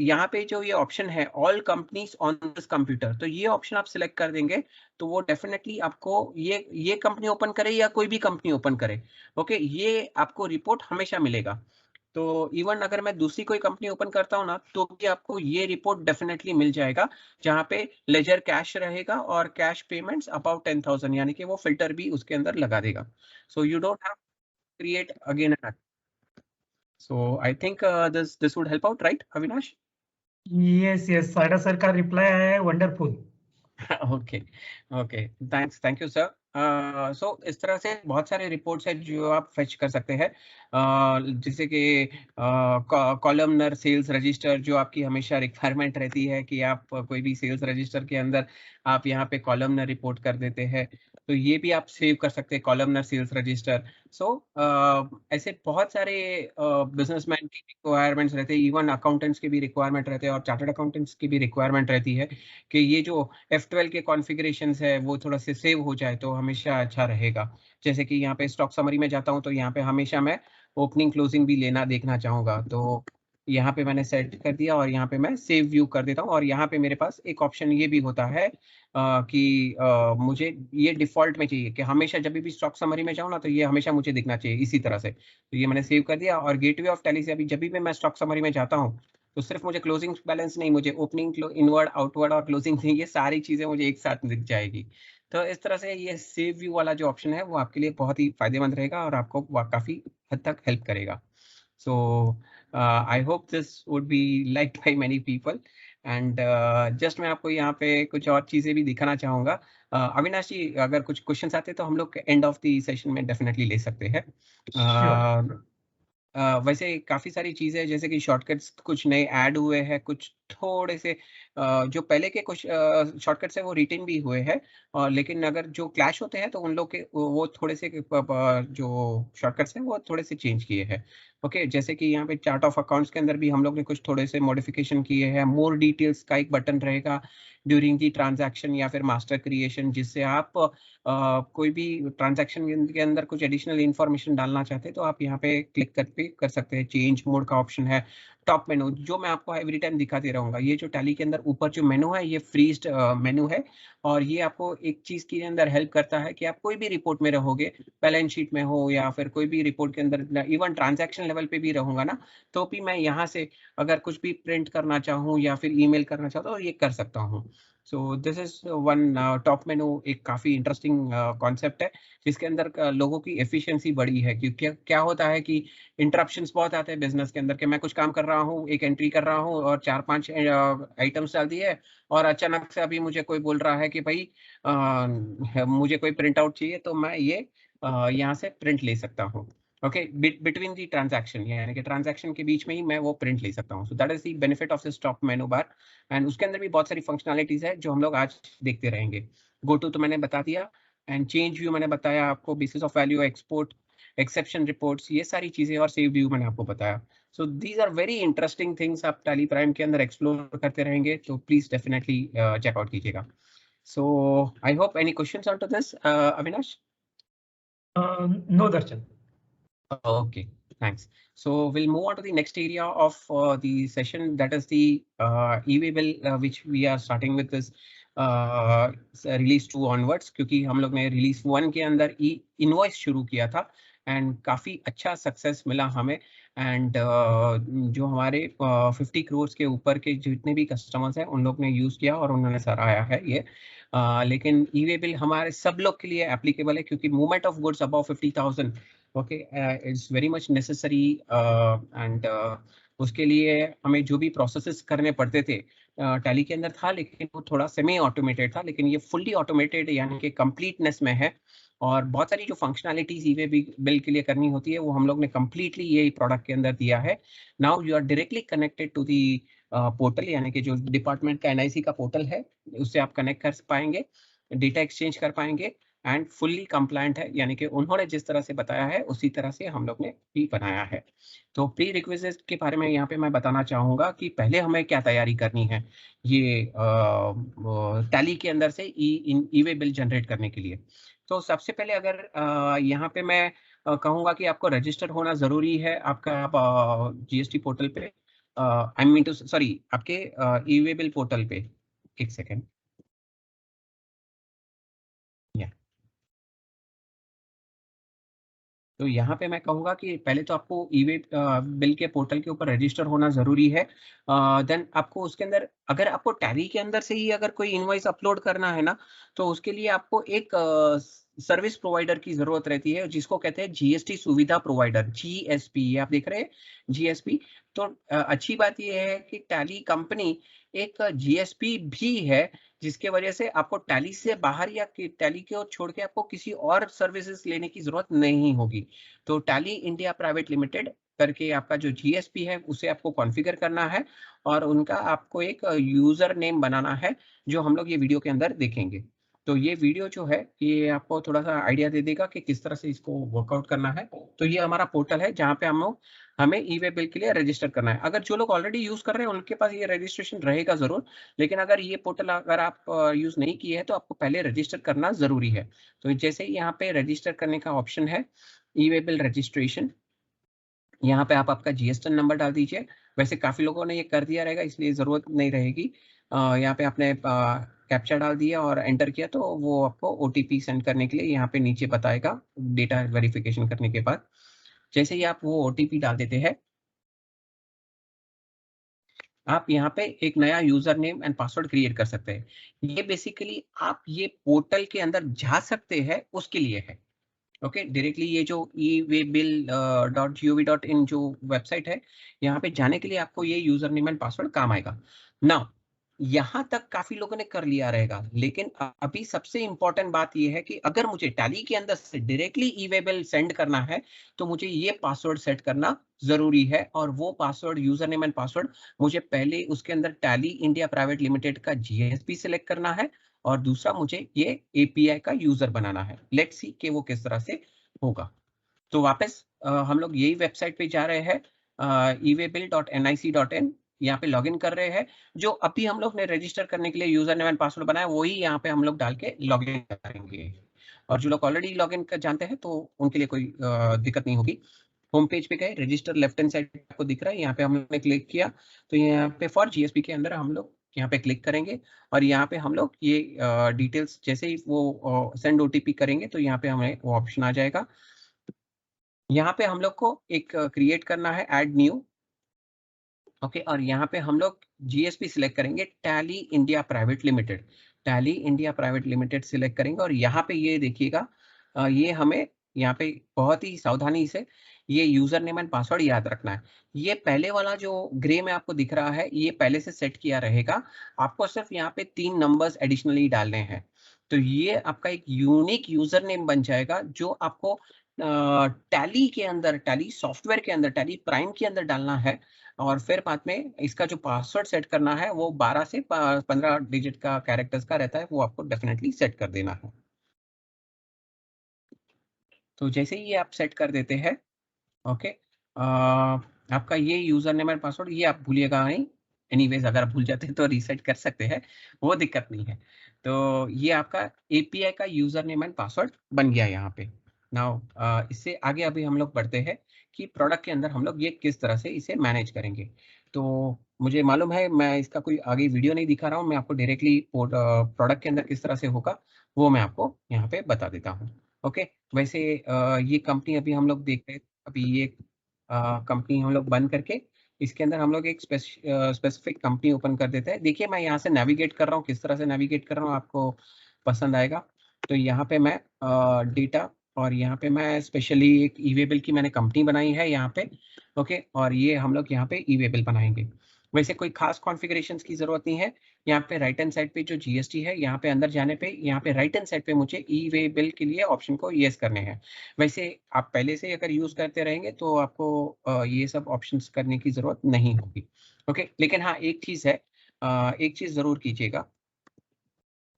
S2: यहाँ पे जो ये ऑप्शन है all companies on this computer तो ये ऑप्शन आप सिलेक्ट कर देंगे तो वो डेफिनेटली आपको ये कंपनी ओपन करे या कोई भी कंपनी ओपन करे ओके ये आपको रिपोर्ट हमेशा मिलेगा। तो इवन अगर मैं दूसरी कोई कंपनी ओपन करता हूँ ना, तो भी आपको ये रिपोर्ट डेफिनेटली मिल जाएगा, जहाँ पे लेजर कैश रहेगा और कैश पेमेंट्स अबाउट 10,000, यानी कि वो फिल्टर भी उसके अंदर लगा देगा. So you don't have create again and. So I think this would help out, right Avinash?
S3: Yes yes, साडा सर का रिप्लाई आया है, wonderful.
S2: Okay okay, thank you sir. So इस तरह से बहुत सारे रिपोर्ट्स हैं जो आप फेच कर सकते हैं, जैसे कि कॉलमनर सेल्स रजिस्टर, जो आपकी हमेशा रिक्वायरमेंट रहती है कि आप कोई भी सेल्स रजिस्टर के अंदर आप यहाँ पे कॉलमनर रिपोर्ट कर देते हैं, तो ये भी आप सेव कर सकते हैं, कॉलमनर सेल्स रजिस्टर. सो ऐसे बहुत सारे बिजनेसमैन की रिक्वायरमेंट्स रहते हैं, इवन अकाउंटेंट्स की भी रिक्वायरमेंट रहते हैं और चार्टर्ड अकाउंटेंट्स की भी रिक्वायरमेंट रहती है कि ये जो F12 के कॉन्फ़िगरेशंस है वो थोड़ा से सेव हो जाए तो हमेशा अच्छा रहेगा. जैसे कि यहाँ पे स्टॉक समरी में जाता हूँ तो यहाँ पे हमेशा मैं ओपनिंग क्लोजिंग भी लेना देखना चाहूँगा. तो यहाँ पे मैंने सेट कर दिया और यहाँ पे मैं सेव व्यू कर देता हूँ और यहाँ पे मेरे पास एक ऑप्शन ये भी होता है कि मुझे ये डिफ़ॉल्ट में चाहिए कि हमेशा जब भी स्टॉक समरी में जाऊँ ना, तो ये हमेशा मुझे दिखना चाहिए इसी तरह से. तो ये मैंने सेव कर दिया और गेटवे ऑफ टैली से अभी जब भी मैं स्टॉक समरी में जाता हूँ, तो सिर्फ मुझे क्लोजिंग बैलेंस नहीं, मुझे ओपनिंग, इनवर्ड, आउटवर्ड और क्लोजिंग थी, ये सारी चीजें मुझे एक साथ दिख जाएगी. तो इस तरह से ये सेव व्यू वाला जो ऑप्शन है वो आपके लिए बहुत ही फायदेमंद रहेगा और आपको काफी हद तक हेल्प करेगा. So I hope this would be liked by many people. And just मैं आपको यहाँ पे कुछ और चीजें भी दिखाना चाहूंगा. अविनाश जी, अगर कुछ क्वेश्चंस आते तो हम लोग एंड ऑफ द सेशन में डेफिनेटली ले सकते हैं. वैसे काफ़ी सारी चीज़ें हैं, जैसे कि शॉर्टकट्स कुछ नए ऐड हुए हैं, कुछ थोड़े से जो पहले के कुछ शॉर्टकट्स हैं वो रिटेन भी हुए हैं, लेकिन अगर जो क्लैश होते हैं तो उन लोग के वो थोड़े से जो शॉर्टकट्स हैं वो थोड़े से चेंज किए हैं. ओके, जैसे कि यहाँ पे चार्ट ऑफ अकाउंट्स के अंदर भी हम लोग ने कुछ थोड़े से मॉडिफिकेशन किए हैं. मोर डिटेल्स का एक बटन रहेगा ड्यूरिंग दी ट्रांजैक्शन या फिर मास्टर क्रिएशन, जिससे आप कोई भी ट्रांजैक्शन के अंदर कुछ एडिशनल इन्फॉर्मेशन डालना चाहते हैं तो आप यहाँ पे क्लिक करके कर सकते हैं. चेंज मोड का ऑप्शन है. टॉप मेनू जो मैं आपको एवरी टाइम दिखाते रहूंगा, ये जो टैली के अंदर ऊपर जो मेनू है ये फ्रीज्ड मेनू है और ये आपको एक चीज के अंदर हेल्प करता है कि आप कोई भी रिपोर्ट में रहोगे, बैलेंस शीट में हो या फिर कोई भी रिपोर्ट के अंदर, इवन ट्रांजैक्शन लेवल पे भी रहूंगा ना, तो भी मैं यहाँ से अगर कुछ भी प्रिंट करना चाहूँ या फिर ईमेल करना चाहता हूँ तो ये कर सकता हूँ. सो दिस इज वन टॉप मेनू. एक काफी इंटरेस्टिंग कॉन्सेप्ट है जिसके अंदर लोगों की एफिशिएंसी बढ़ी है, क्योंकि क्या होता है कि इंटरप्शंस बहुत आते हैं बिजनेस के अंदर कि मैं कुछ काम कर रहा हूँ, एक एंट्री कर रहा हूँ और 4-5 आइटम्स डाल दिए और अचानक से अभी मुझे कोई बोल रहा है कि भाई मुझे कोई प्रिंट आउट चाहिए, तो मैं ये यहाँ से प्रिंट ले सकता हूँ. ओके, बिटवीन दी ट्रांजैक्शन, यानी कि ट्रांजैक्शन के बीच में ही मैं वो प्रिंट ले सकता हूँ. So that is the benefit of this top menu bar. And उसके अंदर भी बहुत सारी फंक्शनैलिटीज है जो हम लोग आज देखते रहेंगे. गो टू तो मैंने बता दिया, एंड चेंज व्यू मैंने बताया आपको, basis of value, export, exception reports, ये सारी चीजें, और सेव व्यू मैंने आपको बताया. So these are very interesting things. आप टैली प्राइम के अंदर एक्सप्लोर करते रहेंगे तो प्लीज डेफिनेटली चेकआउट कीजिएगा. So I hope any questions on to this, Avinash?
S3: No Darshan.
S2: Okay, thanks. So we'll move on to the next area of the session, that is the e-way bill, which we are starting with this release 2 onwards, क्योंकि हम लोग ने release 1 के अंदर e-invoice शुरू किया था and काफी अच्छा सक्सेस मिला हमें. एंड जो हमारे 50 करोड़ के ऊपर के जितने भी कस्टमर्स हैं उन लोग ने यूज किया और उन्होंने सराहा है ये. लेकिन ई-वे बिल हमारे सब लोग के लिए एप्लीकेबल है, क्योंकि movement of goods above 50,000 okay it's very much necessary. And उसके लिए हमें जो भी प्रोसेसेस करने पड़ते थे टैली के अंदर था, लेकिन वो थोड़ा सेमी ऑटोमेटेड था, लेकिन ये फुल्ली ऑटोमेटेड यानी कि कंप्लीटनेस में है. और बहुत सारी जो फंक्शनैलिटीज ई-वे बिल के लिए करनी होती है वो हम लोग ने कंप्लीटली ये प्रोडक्ट के अंदर दिया है. Now you are directly connected to the portal, यानी कि जो डिपार्टमेंट का एनआईसी का पोर्टल है उससे आप कनेक्ट कर पाएंगे, डेटा एक्सचेंज कर पाएंगे एंड फुल्ली कंप्लायंट है, यानी कि उन्होंने जिस तरह से बताया है उसी तरह से हम लोग ने भी बनाया है. तो प्री रिक्विजिट के बारे में यहाँ पे मैं बताना चाहूंगा कि पहले हमें क्या तैयारी करनी है ये टैली के अंदर से ई-वे बिल जनरेट करने के लिए. तो सबसे पहले अगर यहाँ पे मैं कहूँगा कि आपको रजिस्टर होना जरूरी है आपका जीएसटी पोर्टल पे, आई मीन टू सॉरी आपके ई-वे बिल पोर्टल पे. एक सेकेंड. तो यहाँ पे मैं कहूँगा कि पहले तो आपको ई-वे बिल के पोर्टल के ऊपर रजिस्टर होना ज़रूरी है। देन आपको उसके अंदर अगर आपको टैली के अंदर से ही अगर कोई इनवॉइस अपलोड करना है ना, तो उसके लिए आपको एक सर्विस प्रोवाइडर की ज़रूरत रहती है, जिसको कहते हैं जीएसटी सुविधा प्रोवाइडर, जीएसपी। ये आप देख रहे हैं जीएसपी। तो अच्छी बात ये है कि टैली कंपनी एक जीएसपी भी है, जिसके वजह से आपको टैली से बाहर या टैली को छोड़ के आपको किसी और सर्विसेज लेने की जरूरत नहीं होगी। तो टैली इंडिया प्राइवेट लिमिटेड करके आपका जो जीएसपी है उसे आपको कॉन्फ़िगर करना है और उनका आपको एक यूजर नेम बनाना है, जो हम लोग ये वीडियो के अंदर देखेंगे। तो ये वीडियो जो है ये आपको थोड़ा सा आइडिया दे देगा कि किस तरह से इसको वर्कआउट करना है। तो ये हमारा पोर्टल है जहाँ पे हमें ई-वे बिल के लिए रजिस्टर करना है। अगर जो लोग ऑलरेडी यूज कर रहे हैं उनके पास ये रजिस्ट्रेशन रहेगा जरूर, लेकिन अगर ये पोर्टल अगर आप यूज नहीं किए हैं तो आपको पहले रजिस्टर करना जरूरी है। तो जैसे ही यहाँ पे रजिस्टर करने का ऑप्शन है ई-वे बिल रजिस्ट्रेशन, यहाँ पे आप आपका जीएसटी नंबर डाल दीजिए। वैसे काफी लोगों ने ये कर दिया रहेगा, इसलिए जरूरत नहीं रहेगी। यहाँ पे आपने कैप्चा डाल दिया और एंटर किया तो वो आपको ओटीपी सेंड करने के लिए यहाँ पे नीचे बताएगा डेटा वेरिफिकेशन करने के बाद। जैसे ही आप वो ओटीपी डाल देते हैं, आप यहाँ पे एक नया user name and password create कर सकते हैं। ये बेसिकली आप ये पोर्टल के अंदर जा सकते हैं उसके लिए है। ओके, डायरेक्टली ये जो eWaybill.gov.in जो वेबसाइट है, यहाँ पे जाने के लिए आपको ये यूजर नेम एंड पासवर्ड काम आएगा। नाउ यहाँ तक काफी लोगों ने कर लिया रहेगा, लेकिन अभी सबसे इंपॉर्टेंट बात ये है कि अगर मुझे टैली के अंदर से डायरेक्टली ई-वे बिल सेंड करना है तो मुझे ये पासवर्ड सेट करना जरूरी है। और वो password, user name and password, मुझे पहले उसके अंदर टैली इंडिया प्राइवेट लिमिटेड का जीएसपी सिलेक्ट करना है और दूसरा मुझे ये एपीआई का यूजर बनाना है। लेट्स सी कि वो किस तरह से होगा। तो वापस हम लोग यही वेबसाइट पे जा रहे हैं, eWaybill.nic.in। यहाँ पे लॉगिन कर रहे हैं। जो अभी हम लोग ने रजिस्टर करने के लिए यूजर नेम एंड पासवर्ड बनाया वही यहाँ पे हम लोग डाल के लॉगिन करेंगे। और जो लोग ऑलरेडी लॉगिन कर जानते हैं तो उनके लिए कोई दिक्कत नहीं होगी। होम पेज पे गए, रजिस्टर लेफ्ट हैंड साइड आपको दिख रहा है, यहाँ पे हमने क्लिक किया तो यहाँ पे फॉर जीएसपी के अंदर हम लोग यहाँ पे क्लिक करेंगे और यहाँ पे हम लोग ये डिटेल्स जैसे ही वो सेंड ओटीपी करेंगे तो यहाँ पे हमें वो ऑप्शन आ जाएगा। यहाँ पे हम लोग को एक क्रिएट करना है ऐड न्यू। ओके, और यहाँ पे हम लोग जीएसपी सिलेक्ट करेंगे tally India private limited. Tally India private limited select करेंगे और यहाँ पे ये देखिएगा, ये हमें यहाँ पे बहुत ही सावधानी से ये यूजर नेम एंड पासवर्ड याद रखना है। ये पहले वाला जो ग्रे में आपको दिख रहा है ये पहले से सेट किया रहेगा, आपको सिर्फ यहाँ पे 3 नंबर्स एडिशनली डालने हैं। तो ये आपका एक यूनिक यूजर नेम बन जाएगा जो आपको टैली के अंदर, टैली सॉफ्टवेयर के अंदर, टैली प्राइम के अंदर डालना है। और फिर बाद में इसका जो पासवर्ड सेट करना है वो 12 से 15 डिजिट का कैरेक्टर्स का रहता है, वो आपको डेफिनेटली सेट कर देना है। तो जैसे ही ये आप सेट कर देते हैं, ओके, आपका ये यूजर नेम एंड पासवर्ड ये आप भूलिएगा नहीं। एनीवेज अगर आप भूल जाते हैं तो रीसेट कर सकते हैं, वो दिक्कत नहीं है। तो ये आपका एपीआई का यूजर नेम एंड पासवर्ड बन गया यहाँ पे। नाउ इससे आगे अभी हम लोग बढ़ते हैं कि प्रोडक्ट के अंदर हम लोग ये किस तरह से इसे मैनेज करेंगे। तो मुझे मालूम है मैं इसका कोई आगे वीडियो नहीं दिखा रहा हूँ, मैं आपको डायरेक्टली प्रोडक्ट के अंदर किस तरह से होगा वो मैं आपको यहाँ पे बता देता हूँ। ओके, वैसे ये कंपनी अभी हम लोग देख रहे हैं, अभी ये कंपनी हम लोग बंद करके इसके अंदर हम लोग एक स्पेसिफिक कंपनी ओपन कर देते हैं। देखिए मैं यहाँ से नेविगेट कर रहा हूँ, किस तरह से नेविगेट कर रहा हूँ आपको पसंद आएगा। तो यहाँ पे मैं डेटा और यहाँ पे मैं स्पेशली एक ई-वे बिल की मैंने कंपनी बनाई है यहाँ पे। ओके, और ये हम लोग यहाँ पे ई-वे बिल बनाएंगे। वैसे कोई खास कॉन्फ़िगरेशंस की जरूरत नहीं है। यहाँ पे राइट हैंड साइड पे जो जीएसटी है, यहाँ पे अंदर जाने पे यहाँ पे राइट हैंड साइड पे मुझे ई-वे बिल के लिए ऑप्शन को यस करने हैं। वैसे आप पहले से अगर यूज करते रहेंगे तो आपको ये सब ऑप्शंस करने की जरूरत नहीं होगी। ओके, लेकिन हाँ एक चीज है, एक चीज जरूर कीजिएगा।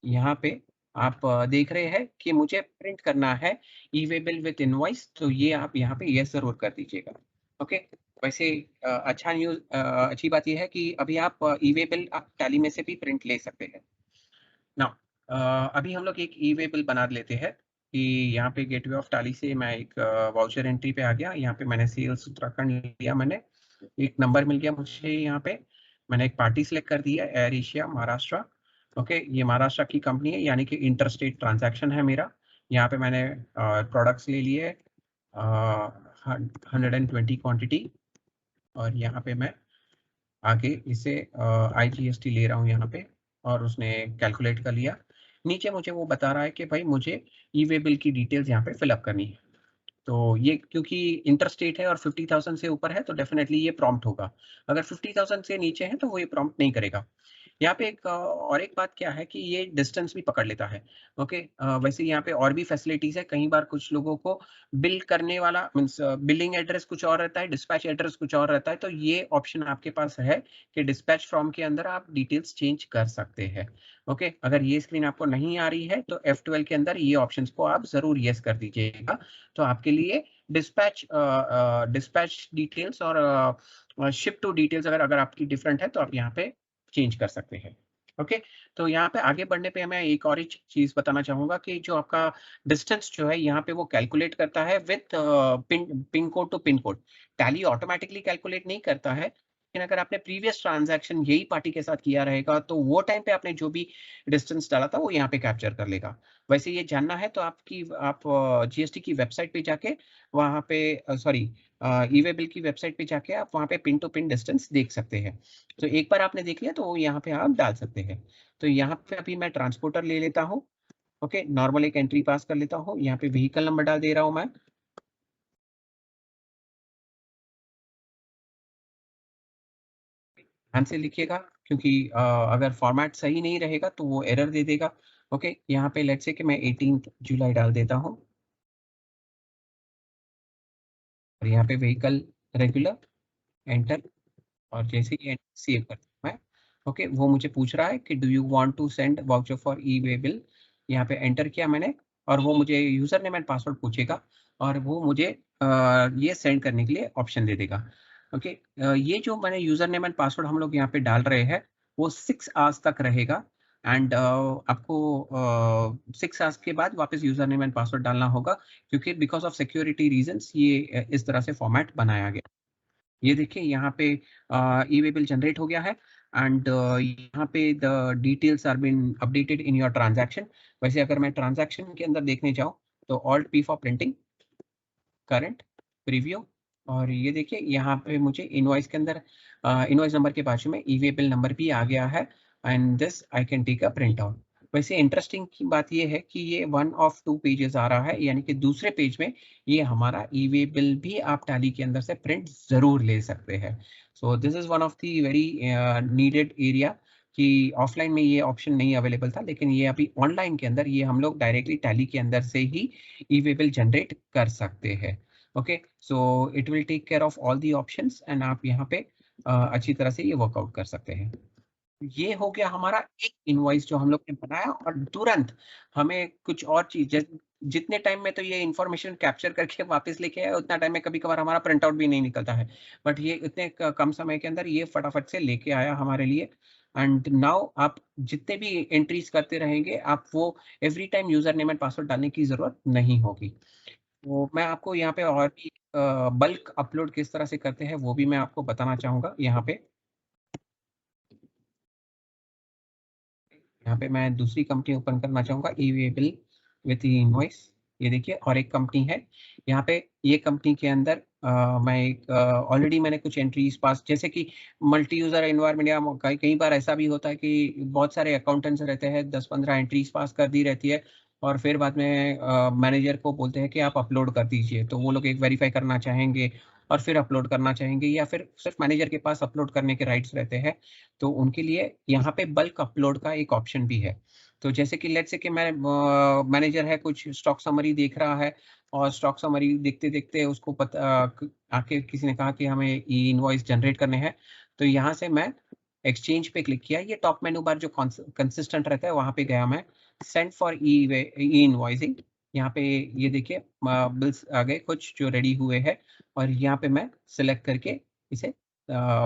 S2: यहाँ पे आप देख रहे हैं कि मुझे प्रिंट करना है ई-वे बिल विद इनवॉइस, तो ये आप यहाँ पे यस जरूर कर दीजिएगा। ओके, वैसे अच्छा न्यूज, अच्छी बात यह है कि अभी आप ई-वे बिल आप टैली में से भी प्रिंट ले सकते हैं। नाउ अभी हम लोग एक ई-वे बिल बना लेते हैं कि यहाँ पे गेटवे ऑफ टैली से मैं एक वाउचर एंट्री पे आ गया। यहाँ पे मैंने सेल्स उत्तराखंड लिया, मैंने एक नंबर मिल गया मुझे। यहाँ पे मैंने एक पार्टी सिलेक्ट कर दी है, एयर एशिया महाराष्ट्र। ओके, ये महाराष्ट्र की कंपनी है, यानी कि इंटरस्टेट ट्रांजैक्शन है मेरा। यहाँ पे मैंने प्रोडक्ट्स ले लिए, 120 क्वांटिटी, और यहाँ पे मैं आगे इसे IGST ले रहा हूँ यहाँ पे, और उसने कैलकुलेट कर लिया। नीचे मुझे वो बता रहा है कि भाई मुझे ई-वे बिल की डिटेल्स यहाँ पे फिलअप करनी है। तो ये क्योंकि इंटरस्टेट है और 50,000 से ऊपर है तो डेफिनेटली ये प्रॉम्प्ट होगा। अगर 50,000 से नीचे है तो वो ये प्रॉम्प्ट नहीं करेगा। यहाँ पे और एक बात क्या है कि ये डिस्टेंस भी पकड़ लेता है। ओके, वैसे यहाँ पे और भी फैसिलिटीज है। कई बार कुछ लोगों को बिल करने वाला मीन्स बिलिंग एड्रेस कुछ और रहता है, डिस्पैच एड्रेस कुछ और रहता है, तो ये ऑप्शन आपके पास है कि डिस्पैच फॉर्म के अंदर आप डिटेल्स चेंज कर सकते हैं। ओके, अगर ये स्क्रीन आपको नहीं आ रही है तो F12 के अंदर ये ऑप्शंस को आप जरूर यस कर दीजिएगा, तो आपके लिए डिस्पैच डिटेल्स और शिप टू डिटेल्स अगर आपकी डिफरेंट है तो आप यहाँ पे चेंज कर सकते हैं। ओके, तो यहाँ पे आगे बढ़ने पे मैं एक और चीज बताना चाहूंगा कि जो आपका डिस्टेंस जो है यहाँ पे वो कैलकुलेट करता है with pin code to pin code. Tally automatically calculate नहीं करता है, लेकिन अगर आपने प्रीवियस ट्रांजैक्शन यही पार्टी के साथ किया रहेगा तो वो टाइम पे आपने जो भी डिस्टेंस डाला था वो यहाँ पे कैप्चर कर लेगा। वैसे ये जानना है तो आप GST की वेबसाइट पे जाके वहाँ पे सॉरी ई-वे बिल की वेबसाइट पे जाके आप वहाँ पे पिन टू पिन डिस्टेंस देख सकते हैं। तो एक बार आपने देख लिया तो यहाँ पे आप डाल सकते हैं। तो यहाँ पे अभी मैं ट्रांसपोर्टर ले लेता हूँ। ओके, नॉर्मल एक एंट्री पास कर लेता हूँ। यहाँ पे व्हीकल नंबर डाल दे रहा हूँ मैं। ध्यान से लिखिएगा क्योंकि अगर फॉर्मेट सही नहीं रहेगा तो वो एरर दे देगा। ओके, यहाँ पे लेट्स से कि मैं 18 जुलाई डाल देता हूँ और यहाँ पे व्हीकल रेगुलर एंटर, और जैसे ही सेव करता हूँ मैं। ओके, वो मुझे पूछ रहा है कि do you want to send voucher for e-way bill. यहाँ पे एंटर किया मैंने और वो मुझे यूजर नेम एंड पासवर्ड पूछेगा और वो मुझे ये सेंड करने के लिए ऑप्शन दे देगा। ओके, ये जो मैंने यूजर नेम एंड पासवर्ड हम लोग यहाँ पे डाल रहे हैं वो 6 आवर्स तक रहेगा एंड आपको 6 आवर्स के बाद वापस यूजर नेम एंड पासवर्ड डालना होगा क्योंकि बिकॉज ऑफ सिक्योरिटी रीजंस ये इस तरह से फॉर्मेट बनाया गया। ये देखिए यहाँ पे ई-वे बिल जनरेट हो गया है एंड यहाँ पे the details are been updated in your transaction. वैसे अगर मैं ट्रांजैक्शन के अंदर देखने जाऊँ तो alt P for printing, current, preview, और ये देखिए यहाँ पे मुझे इनवॉइस के अंदर इनवॉइस नंबर के बाजू में ई-वे बिल नंबर भी आ गया है and this I can take a print out. वैसे इंटरेस्टिंग की बात ये है कि ये 1 ऑफ 2 पेजेस आ रहा है, यानी कि दूसरे पेज में ये हमारा ई-वे बिल भी आप टैली के अंदर से प्रिंट जरूर ले सकते हैं। So this is one of the very needed area कि ऑफलाइन में ये ऑप्शन नहीं अवेलेबल था, लेकिन ये अभी ऑनलाइन के अंदर ये हम लोग डायरेक्टली टैली के अंदर से ही ई-वे बिल जनरेट कर सकते हैं। Okay, so it will take care of all the options and आप यहाँ पे अच्छी तरह से ये वर्कआउट कर सकते हैं। ये हो गया हमारा एक इनवॉइस जो हम लोग ने बनाया और तुरंत हमें कुछ और चीज जितने टाइम में तो ये इंफॉर्मेशन कैप्चर करके वापस लेके आया उतना टाइम में कभी कभार हमारा प्रिंट आउट भी नहीं निकलता है, बट ये इतने कम समय के अंदर ये फटाफट से लेके आया हमारे लिए। एंड नाउ आप जितने भी एंट्रीज करते रहेंगे आप वो every time user name and password डालने की जरूरत नहीं होगी। तो मैं आपको यहाँ पे और भी बल्क अपलोड किस तरह से करते हैं वो भी मैं आपको बताना चाहूँगा। यहाँ पे मैं दूसरी कंपनी ओपन करना चाहूँगा, ई-वे बिल विथ इनवॉइस। ये देखिए और एक कंपनी है यहाँ पे। ये कंपनी के अंदर मैं एक ऑलरेडी मैंने कुछ एंट्रीज पास, जैसे कि मल्टी यूजर एनवायरमेंट या कई बार ऐसा भी होता है कि बहुत सारे अकाउंटेंट्स रहते हैं, 10-15 एंट्रीज पास कर दी रहती है और फिर बाद में मैनेजर को बोलते हैं कि आप अपलोड कर दीजिए, तो वो लोग एक वेरीफाई करना चाहेंगे और फिर अपलोड करना चाहेंगे, या फिर सिर्फ मैनेजर के पास अपलोड करने के राइट्स रहते हैं। तो उनके लिए यहाँ पे बल्क अपलोड का एक ऑप्शन भी है। तो जैसे कि लेट्स से कि मैं मैनेजर है, कुछ स्टॉक समरी देख रहा है और स्टॉक समरी देखते देखते उसको आके किसी ने कहा कि हमें ई इनवॉइस जनरेट करने हैं, तो यहाँ से मैं एक्सचेंज पे क्लिक किया। ये टॉप मेनू बार जो कंसिस्टेंट रहता है वहां पे गया मैं, सेंड फॉर ई इनवॉइसिंग। यहाँ पे ये देखिए बिल्स आ गए कुछ जो रेडी हुए हैं और यहाँ पे मैं सिलेक्ट करके इसे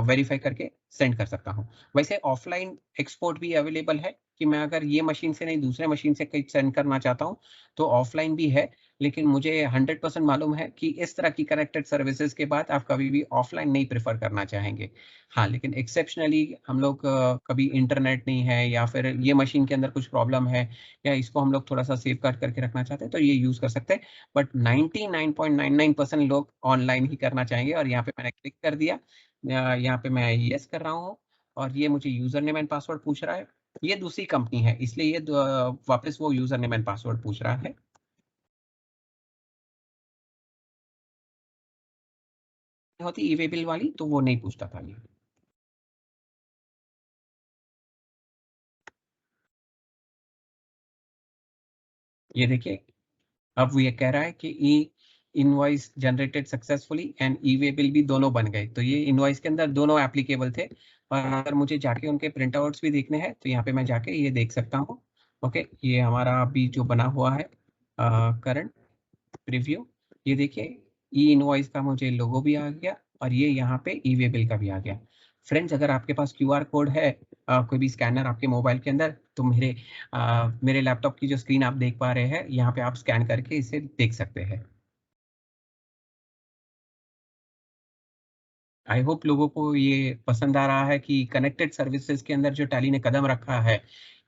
S2: वेरीफाई करके सेंड कर सकता हूँ। वैसे ऑफलाइन एक्सपोर्ट भी अवेलेबल है कि मैं अगर ये मशीन से नहीं दूसरे मशीन से कहीं सेंड करना चाहता हूँ तो ऑफलाइन भी है, लेकिन मुझे 100% मालूम है कि इस तरह की कनेक्टेड सर्विसेज के बाद आप कभी भी ऑफलाइन नहीं प्रेफर करना चाहेंगे। हाँ, लेकिन एक्सेप्शनली हम लोग कभी इंटरनेट नहीं है या फिर ये मशीन के अंदर कुछ प्रॉब्लम है या इसको हम लोग थोड़ा सा सेफ गार्ड करके रखना चाहते हैं तो ये यूज कर सकते हैं, बट 99.99% लोग ऑनलाइन ही करना चाहेंगे। और यहाँ पे मैंने क्लिक कर दिया, यहाँ पे मैं यस कर रहा हूँ और ये मुझे यूजर नेम एंड पासवर्ड पूछ रहा है। ये दूसरी कंपनी है इसलिए ये वापस वो यूजर नेम एंड पासवर्ड पूछ रहा है। होती ई वे बिल वाली तो वो नहीं पूछता था। ये देखिए अब ये कह रहा है कि ई invoice generated successfully and E way bill भी दोनों बन गए। तो ये इनवॉइस के अंदर दोनों एप्लीकेबल थे और अगर मुझे जाके उनके प्रिंट आउट्स भी देखने हैं तो यहाँ पे मैं जाके ये देख सकता हूँ। ओके, ये हमारा अभी जो बना हुआ है करंट प्रीव्यू, ये देखिए ई इनवॉइस का मुझे लोगो भी आ गया और ये यहाँ पे ई वे बिल का भी आ गया। फ्रेंड्स, अगर आपके पास QR कोड है कोई भी स्कैनर आपके मोबाइल के अंदर तो मेरे लैपटॉप की जो स्क्रीन आप देख पा रहे हैं यहाँ पे आप स्कैन करके इसे देख सकते हैं। आई होप लोगों को ये पसंद आ रहा है कि कनेक्टेड सर्विसेज के अंदर जो टैली ने कदम रखा है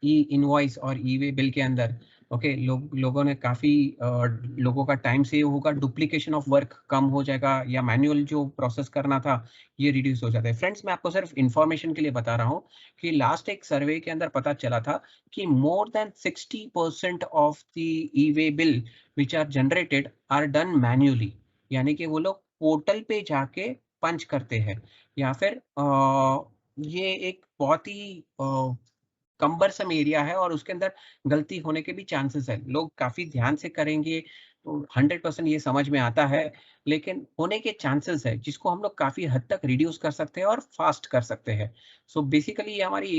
S2: ई इनवॉइस और ई वे बिल के अंदर। ओके, लोगों ने काफी लोगों का टाइम सेव होगा, डुप्लीकेशन ऑफ वर्क कम हो जाएगा या मैनुअल जो प्रोसेस करना था ये रिड्यूस हो जाता है। फ्रेंड्स, मैं आपको सिर्फ इंफॉर्मेशन के लिए बता रहा हूँ कि लास्ट एक सर्वे के अंदर पता चला था कि more than 60% of the e way bill which are generated are done manually, यानी कि वो लोग पोर्टल पे जाके पंच करते हैं या फिर ये एक बहुत ही कम्बरसम एरिया है और उसके अंदर गलती होने के भी चांसेस है। लोग काफी ध्यान से करेंगे तो 100% ये समझ में आता है, लेकिन होने के चांसेस है जिसको हम लोग काफी हद तक रिड्यूस कर सकते हैं और फास्ट कर सकते हैं। सो बेसिकली ये हमारी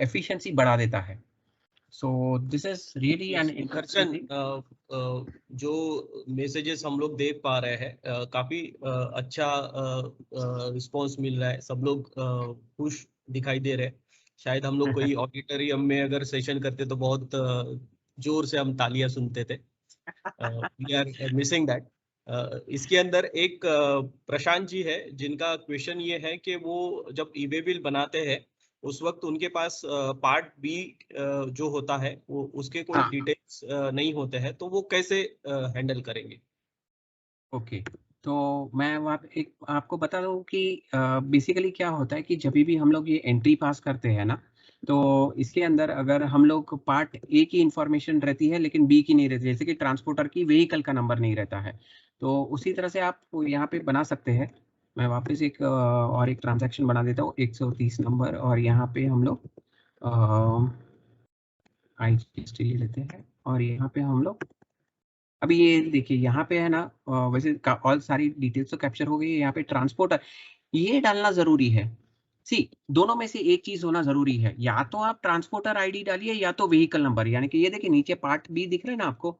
S2: एफिशिएंसी बढ़ा देता है। So this is really an interesting thing.
S1: जो मैसेजेस हम लोग देख पा रहे हैं काफी अच्छा रिस्पांस मिल रहा है, सब लोग खुश दिखाई दे रहे हैं। शायद हम लोग कोई ऑडिटोरियम में अगर सेशन करते तो बहुत जोर से हम तालियां सुनते थे। We are missing that. इसके अंदर एक प्रशांत जी है जिनका क्वेश्चन ये है कि वो जब ई वे बिल बनाते हैं उस वक्त उनके पास पार्ट बी जो होता है वो उसके कोई डिटेल्स नहीं होते हैं, तो वो कैसे हैंडल करेंगे?
S2: ओके, तो मैं वहाँ पे एक आपको बता दूं कि बेसिकली क्या होता है कि जब भी हम लोग ये एंट्री पास करते हैं ना, तो इसके अंदर अगर हम लोग पार्ट ए की इंफॉर्मेशन रहती है लेकिन बी की नहीं रहती, जैसे कि ट्रांसपोर्टर की व्हीकल का नंबर नहीं रहता है, तो उसी तरह से आप यहाँ पे बना सकते हैं। मैं वापस एक और एक ट्रांजैक्शन बना देता हूँ 130 नंबर और यहाँ पे हम लोग IGST ले लेते हैं और यहाँ पे हम लोग अभी ये देखिए यहाँ पे है ना वैसे ऑल सारी डिटेल्स तो कैप्चर हो गई है। यहाँ पे ट्रांसपोर्टर ये डालना जरूरी है। सी, दोनों में से एक चीज होना जरूरी है, या तो आप ट्रांसपोर्टर आईडी डालिए या तो व्हीकल नंबर, यानी कि ये देखिए नीचे पार्ट बी दिख रहा है ना आपको,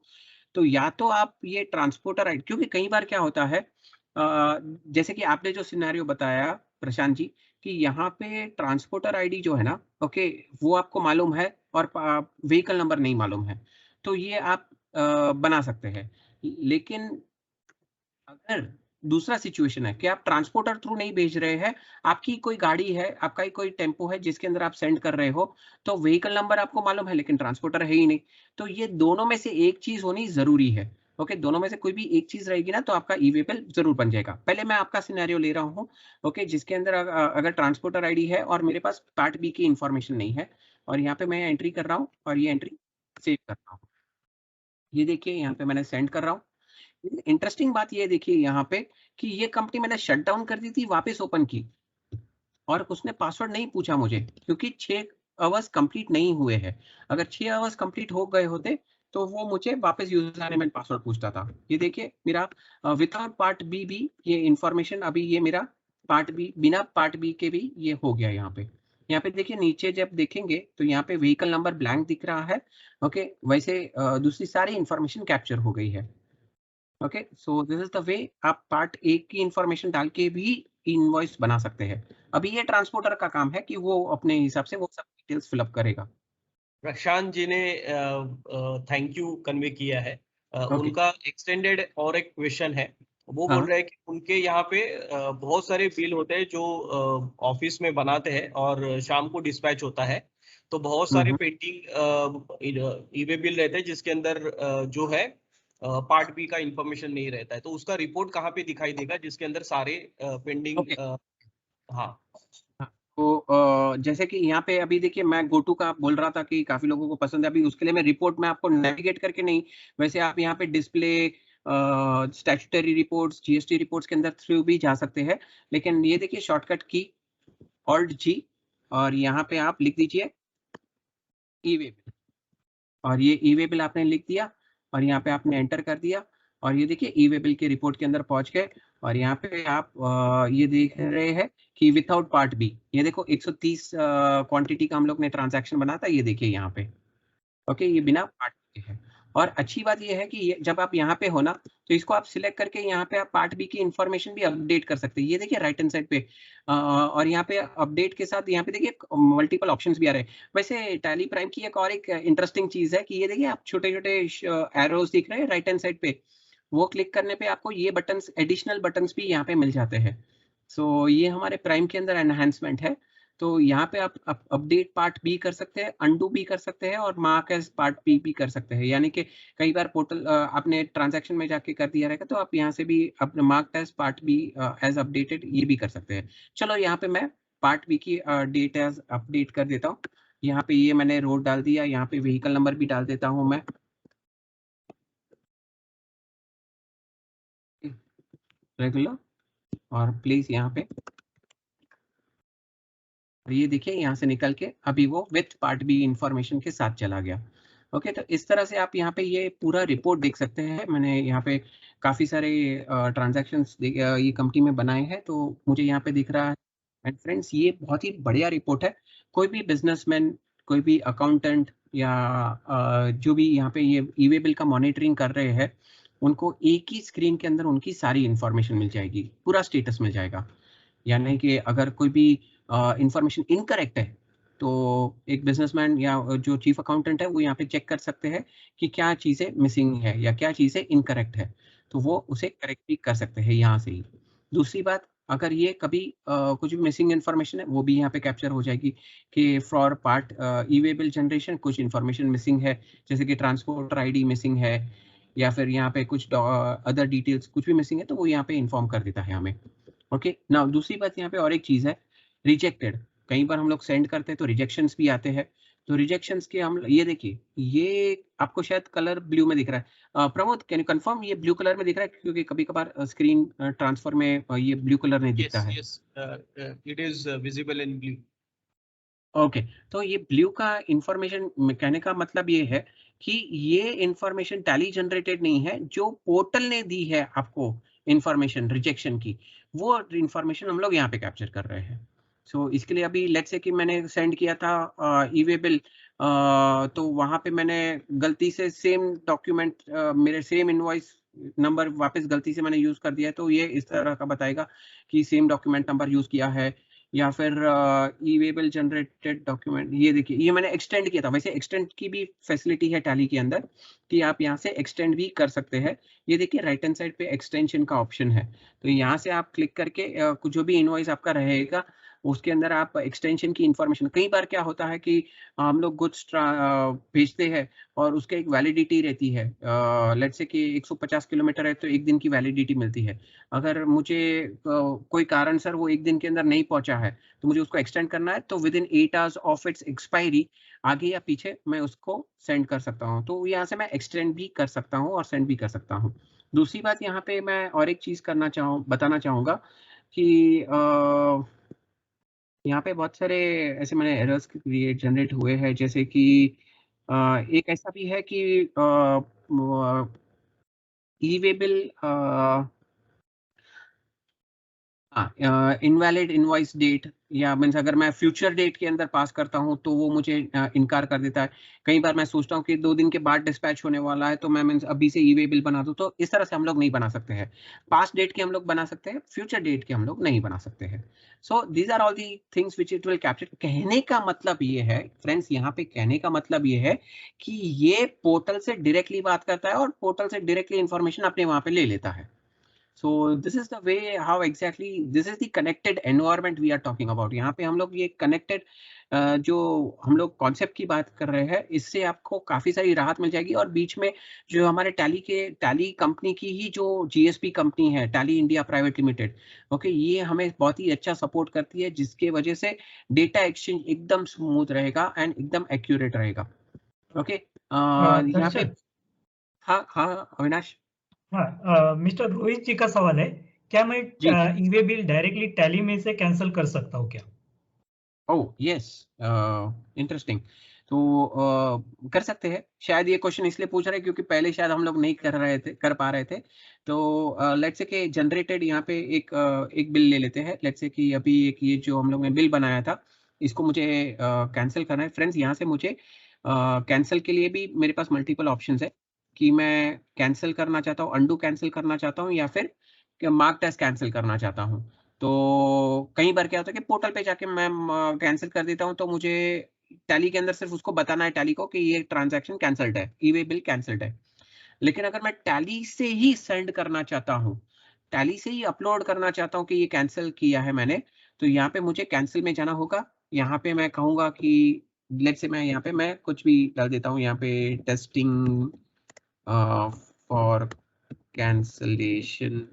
S2: तो या तो आप ये ट्रांसपोर्टर आईडी, क्योंकि कई बार क्या होता है जैसे कि आपने जो सिनेरियो बताया प्रशांत जी कि यहाँ पे ट्रांसपोर्टर आईडी जो है ना, ओके, वो आपको मालूम है और व्हीकल नंबर नहीं मालूम है, तो ये आप बना सकते हैं। लेकिन अगर दूसरा सिचुएशन है कि आप ट्रांसपोर्टर थ्रू नहीं भेज रहे हैं, आपकी कोई गाड़ी है, आपका ही कोई टेम्पो है जिसके अंदर आप सेंड कर रहे हो, तो व्हीकल नंबर आपको मालूम है लेकिन ट्रांसपोर्टर है ही नहीं, तो ये दोनों में से एक चीज होनी जरूरी है। ओके, दोनों में से कोई भी एक चीज रहेगी ना तो आपका ई वे बिल जरूर बन जाएगा। पहले मैं आपका सिनेरियो ले रहा हूँ, ओके, जिसके अंदर अगर ट्रांसपोर्टर आईडी है और मेरे पास पार्ट बी की इंफॉर्मेशन नहीं है और यहाँ पे मैं एंट्री कर रहा हूँ और ये एंट्री सेव कर रहा हूँ। ये देखिए यहाँ पे मैंने सेंड कर रहा हूँ। इंटरेस्टिंग बात ये देखिए यहाँ पे कि ये कंपनी मैंने शट डाउन कर दी थी, वापस ओपन की और उसने पासवर्ड नहीं पूछा मुझे क्योंकि 6 आवर्स कंप्लीट नहीं हुए हैं। अगर 6 आवर्स कंप्लीट हो गए होते तो वो मुझे वापस यूजर नेम एंड पासवर्ड पूछता था। ये देखिए मेरा विदाउट पार्ट बी भी ये इंफॉर्मेशन, अभी ये मेरा पार्ट बी बिना पार्ट बी के भी ये हो गया। यहाँ पे देखिए नीचे जब देखेंगे तो यहाँ पे व्हीकल नंबर ब्लैंक दिख रहा है। ओके, वैसे दूसरी सारी इंफॉर्मेशन कैप्चर हो गई है। Okay, so this is the way आप पार्ट ए की इंफॉर्मेशन डाल के भी इनवॉइस बना सकते हैं। अभी ये ट्रांसपोर्टर का काम है कि वो अपने हिसाब से वो सब डिटेल्स फिलअप करेगा।
S1: प्रशांत जी ने थैंक यू कन्वे किया है उनका एक्सटेंडेड और एक क्वेश्चन है, वो बोल रहे हैं कि उनके यहाँ पे बहुत सारे बिल होते हैं जो ऑफिस में बनाते हैं और शाम को डिस्पैच होता है, तो बहुत सारे पेंडिंग ई वे बिल रहते हैं जिसके अंदर जो है पार्ट बी का इंफॉर्मेशन नहीं रहता है, तो उसका रिपोर्ट कहाँ पे दिखाई देगा जिसके अंदर सारे पेंडिंग हाँ
S2: तो जैसे कि यहाँ पे अभी देखिए मैं गोटू का बोल रहा था कि काफी लोगों को पसंद है, अभी उसके लिए मैं रिपोर्ट में आपको नेविगेट करके नहीं, वैसे आप यहाँ पे display statutory reports, GST reports के अंदर थ्रू भी जा सकते हैं, लेकिन ये देखिए शॉर्टकट की ऑल्ट जी और यहाँ पे आप लिख दीजिए ई वे बिल, और ये ई वे बिल आपने लिख दिया और यहाँ पे आपने एंटर कर दिया और ये देखिए ई वे बिल के रिपोर्ट के अंदर पहुंच गए और यहाँ पे आप ये देख रहे हैं कि विदाउट पार्ट बी, ये देखो 130 क्वांटिटी का हम लोग ने ट्रांजैक्शन बनाया था, ये देखिए यहाँ पे ओके, ये बिना पार्ट बी के है। और अच्छी बात ये है कि ये जब आप यहाँ पे हो ना तो इसको आप सिलेक्ट करके यहाँ पे आप पार्ट बी की इंफॉर्मेशन भी अपडेट कर सकते हैं, ये देखिए राइट हैंड साइड पे और यहाँ पे अपडेट के साथ यहाँ पे देखिए मल्टीपल ऑप्शंस भी आ रहे हैं। वैसे टैली प्राइम की एक और एक इंटरेस्टिंग चीज है कि ये देखिए आप छोटे छोटे एरोज दिख रहे हैं राइट हैंड साइड पे, वो क्लिक करने पे आपको ये बटन्स, एडिशनल बटन्स भी यहाँ पे मिल जाते हैं। सो ये हमारे प्राइम के अंदर एनहांसमेंट है। तो यहाँ पे आप अपडेट पार्ट बी कर सकते हैं, अंडू भी कर सकते हैं और मार्क एज पार्ट बी भी कर सकते हैं, यानी कि कई बार पोर्टल आपने ट्रांजैक्शन में जाके कर दिया रहेगा तो आप यहाँ से भी अपने mark as part B as updated ये भी कर सकते हैं। चलो यहाँ पे मैं पार्ट बी की डेट एज अपडेट कर देता हूँ। यहाँ पे ये मैंने रोड डाल दिया, यहाँ पे व्हीकल नंबर भी डाल देता हूँ मैं, रेगुलर, और प्लीज यहाँ पे ये देखिए यहाँ से निकल के अभी वो विथ पार्ट बी इंफॉर्मेशन के साथ चला गया। ओके, तो इस तरह से आप यहाँ पे ये पूरा रिपोर्ट देख सकते हैं। मैंने यहाँ पे काफी सारे ट्रांजैक्शंस ये कंपनी में बनाए हैं, तो मुझे यहाँ पे दिख रहा है। एंड फ्रेंड्स, ये बहुत ही बढ़िया रिपोर्ट है। कोई भी बिजनेसमैन, कोई भी अकाउंटेंट या जो भी यहाँ पे ये ई वे बिल का मॉनिटरिंग कर रहे हैं, उनको एक ही स्क्रीन के अंदर उनकी सारी इंफॉर्मेशन मिल जाएगी, पूरा स्टेटस मिल जाएगा। यानी कि अगर कोई भी इंफॉर्मेशन इनकरेक्ट है तो एक बिजनेसमैन या जो चीफ अकाउंटेंट है वो यहाँ पे चेक कर सकते हैं कि क्या चीज़ें मिसिंग है या क्या चीज़ें इनकरेक्ट है, तो वो उसे करेक्ट भी कर सकते हैं यहाँ से ही। दूसरी बात, अगर ये कभी कुछ भी मिसिंग इन्फॉर्मेशन है वो भी यहाँ पे कैप्चर हो जाएगी कि for part E way bill generation कुछ इन्फॉर्मेशन मिसिंग है, जैसे कि ट्रांसपोर्टर आईडी मिसिंग है या फिर यहाँ पे कुछ अदर डिटेल्स कुछ भी मिसिंग है तो वो यहाँ पे इन्फॉर्म कर देता है हमें। ओके, नाउ दूसरी बात यहाँ पे और एक चीज है, रिजेक्टेड। कई बार हम लोग सेंड करते हैं तो रिजेक्शंस भी आते हैं, तो रिजेक्शंस के हम ये देखिए, ये आपको शायद कलर ब्लू में दिख रहा है। प्रमोद, कैन यू कंफर्म ये ब्लू कलर में दिख रहा है, क्योंकि कभी कभार स्क्रीन ट्रांसफर में ये ब्लू कलर नहीं दिखता है।
S1: yes, it is visible in blue.
S2: Okay, तो ये ब्लू का इंफॉर्मेशन कहने का मतलब ये है कि ये इंफॉर्मेशन टैली जनरेटेड नहीं है, जो पोर्टल ने दी है आपको इंफॉर्मेशन रिजेक्शन की, वो इंफॉर्मेशन हम लोग यहाँ पे कैप्चर कर रहे हैं। सो इसके लिए अभी लेट्स से कि मैंने सेंड किया था ई वे बिल, तो वहाँ पे मैंने गलती से सेम डॉक्यूमेंट मेरे सेम इनवॉइस नंबर वापस गलती से मैंने यूज कर दिया है, तो ये इस तरह का बताएगा कि सेम डॉक्यूमेंट नंबर यूज किया है, या फिर ई वे बिल जनरेटेड डॉक्यूमेंट। ये देखिए, ये मैंने एक्सटेंड किया था, वैसे एक्सटेंड की भी फैसिलिटी है टैली के अंदर कि आप यहाँ से एक्सटेंड भी कर सकते हैं। ये देखिए राइट हैंड साइड पे एक्सटेंशन का ऑप्शन है, तो यहाँ से आप क्लिक करके कुछ जो भी इनवॉइस आपका रहेगा उसके अंदर आप एक्सटेंशन की इंफॉर्मेशन, कई बार क्या होता है कि हम लोग गुड्स भेजते हैं और उसके एक वैलिडिटी रहती है, लेट्स से कि 150 किलोमीटर है तो एक दिन की वैलिडिटी मिलती है। अगर मुझे कोई कारण सर वो एक दिन के अंदर नहीं पहुंचा है तो मुझे उसको एक्सटेंड करना है, तो with in 8 hours of its expiry आगे या पीछे मैं उसको सेंड कर सकता हूँ, तो यहाँ से मैं एक्सटेंड भी कर सकता हूँ और सेंड भी कर सकता हूँ। दूसरी बात यहाँ पे मैं और एक चीज बताना चाहूंगा कि यहाँ पे बहुत सारे ऐसे मैंने एरर्स क्रिएट जनरेट हुए हैं, जैसे कि एक ऐसा भी है कि ई वे बिल हाँ, इनवैलिड इनवॉइस डेट या मीन्स अगर मैं फ्यूचर डेट के अंदर पास करता हूँ तो वो मुझे इनकार कर देता है। कई बार मैं सोचता हूँ कि 2 दिन के बाद डिस्पैच होने वाला है तो मैं मीन्स अभी से ई-वे बिल बना दूँ, तो इस तरह से हम लोग नहीं बना सकते हैं। पास्ट डेट के हम लोग बना सकते हैं, फ्यूचर डेट के हम लोग नहीं बना सकते हैं। So these are all the things which it will capture. कहने का मतलब ये है फ्रेंड्स, यहाँ पे कहने का मतलब ये है कि ये पोर्टल से डायरेक्टली बात करता है और पोर्टल से डायरेक्टली इंफॉर्मेशन अपने वहाँ पे ले लेता है। So this is the way how exactly this is the connected environment we are talking about. यहाँ पे हम लोग ये connected जो हम लोग कॉन्सेप्ट की बात कर रहे हैं, इससे आपको काफी सारी राहत मिल जाएगी। और बीच में जो हमारे टैली कंपनी की ही जो जीएसपी कंपनी है, tally India private limited, okay, ये हमें बहुत ही अच्छा सपोर्ट करती है, जिसके वजह से डेटा एक्सचेंज एकदम स्मूथ रहेगा एंड एकदम एक्यूरेट रहेगा। ओके, यहाँ पे हाँ अविनाश।
S3: हाँ, मिस्टर रोहित जी का सवाल है, क्या मैं
S2: जी।
S3: ई-वे बिल डायरेक्टली टैली में से कैंसिल कर सकता हूँ क्या?
S2: Oh yes, interesting. तो कर सकते हैं। शायद ये क्वेश्चन इसलिए पूछ रहे हैं क्योंकि पहले शायद हम लोग नहीं कर पा रहे थे। तो लेट्स से कि जनरेटेड यहाँ पे एक बिल ले लेते हैं। लेट्स से कि अभी एक ये जो हम लोग ने बिल बनाया था, इसको मुझे कैंसिल करना है। फ्रेंड्स, यहाँ से मुझे कैंसिल के लिए भी मेरे पास मल्टीपल ऑप्शंस है कि मैं कैंसिल करना चाहता हूँ, अंडू कैंसिल करना चाहता हूँ, या फिर मार्क टेस्ट कैंसिल करना चाहता हूँ। तो कई बार क्या होता है कि पोर्टल पे जाके मैं कैंसिल कर देता हूँ, तो मुझे टैली के अंदर सिर्फ उसको बताना है टैली को कि ये ट्रांजैक्शन कैंसल्ड है, ई-वे बिल कैंसल्ड है। लेकिन अगर मैं टैली से ही सेंड करना चाहता हूँ, टैली से ही अपलोड करना चाहता हूँ कि ये कैंसिल किया है मैंने, तो यहाँ पे मुझे कैंसिल में जाना होगा। यहाँ पे मैं कहूँगा कि लेट्स से मैं यहाँ पे मैं कुछ भी डाल देता हूँ, यहाँ पे टेस्टिंग फॉर कैंसलेशन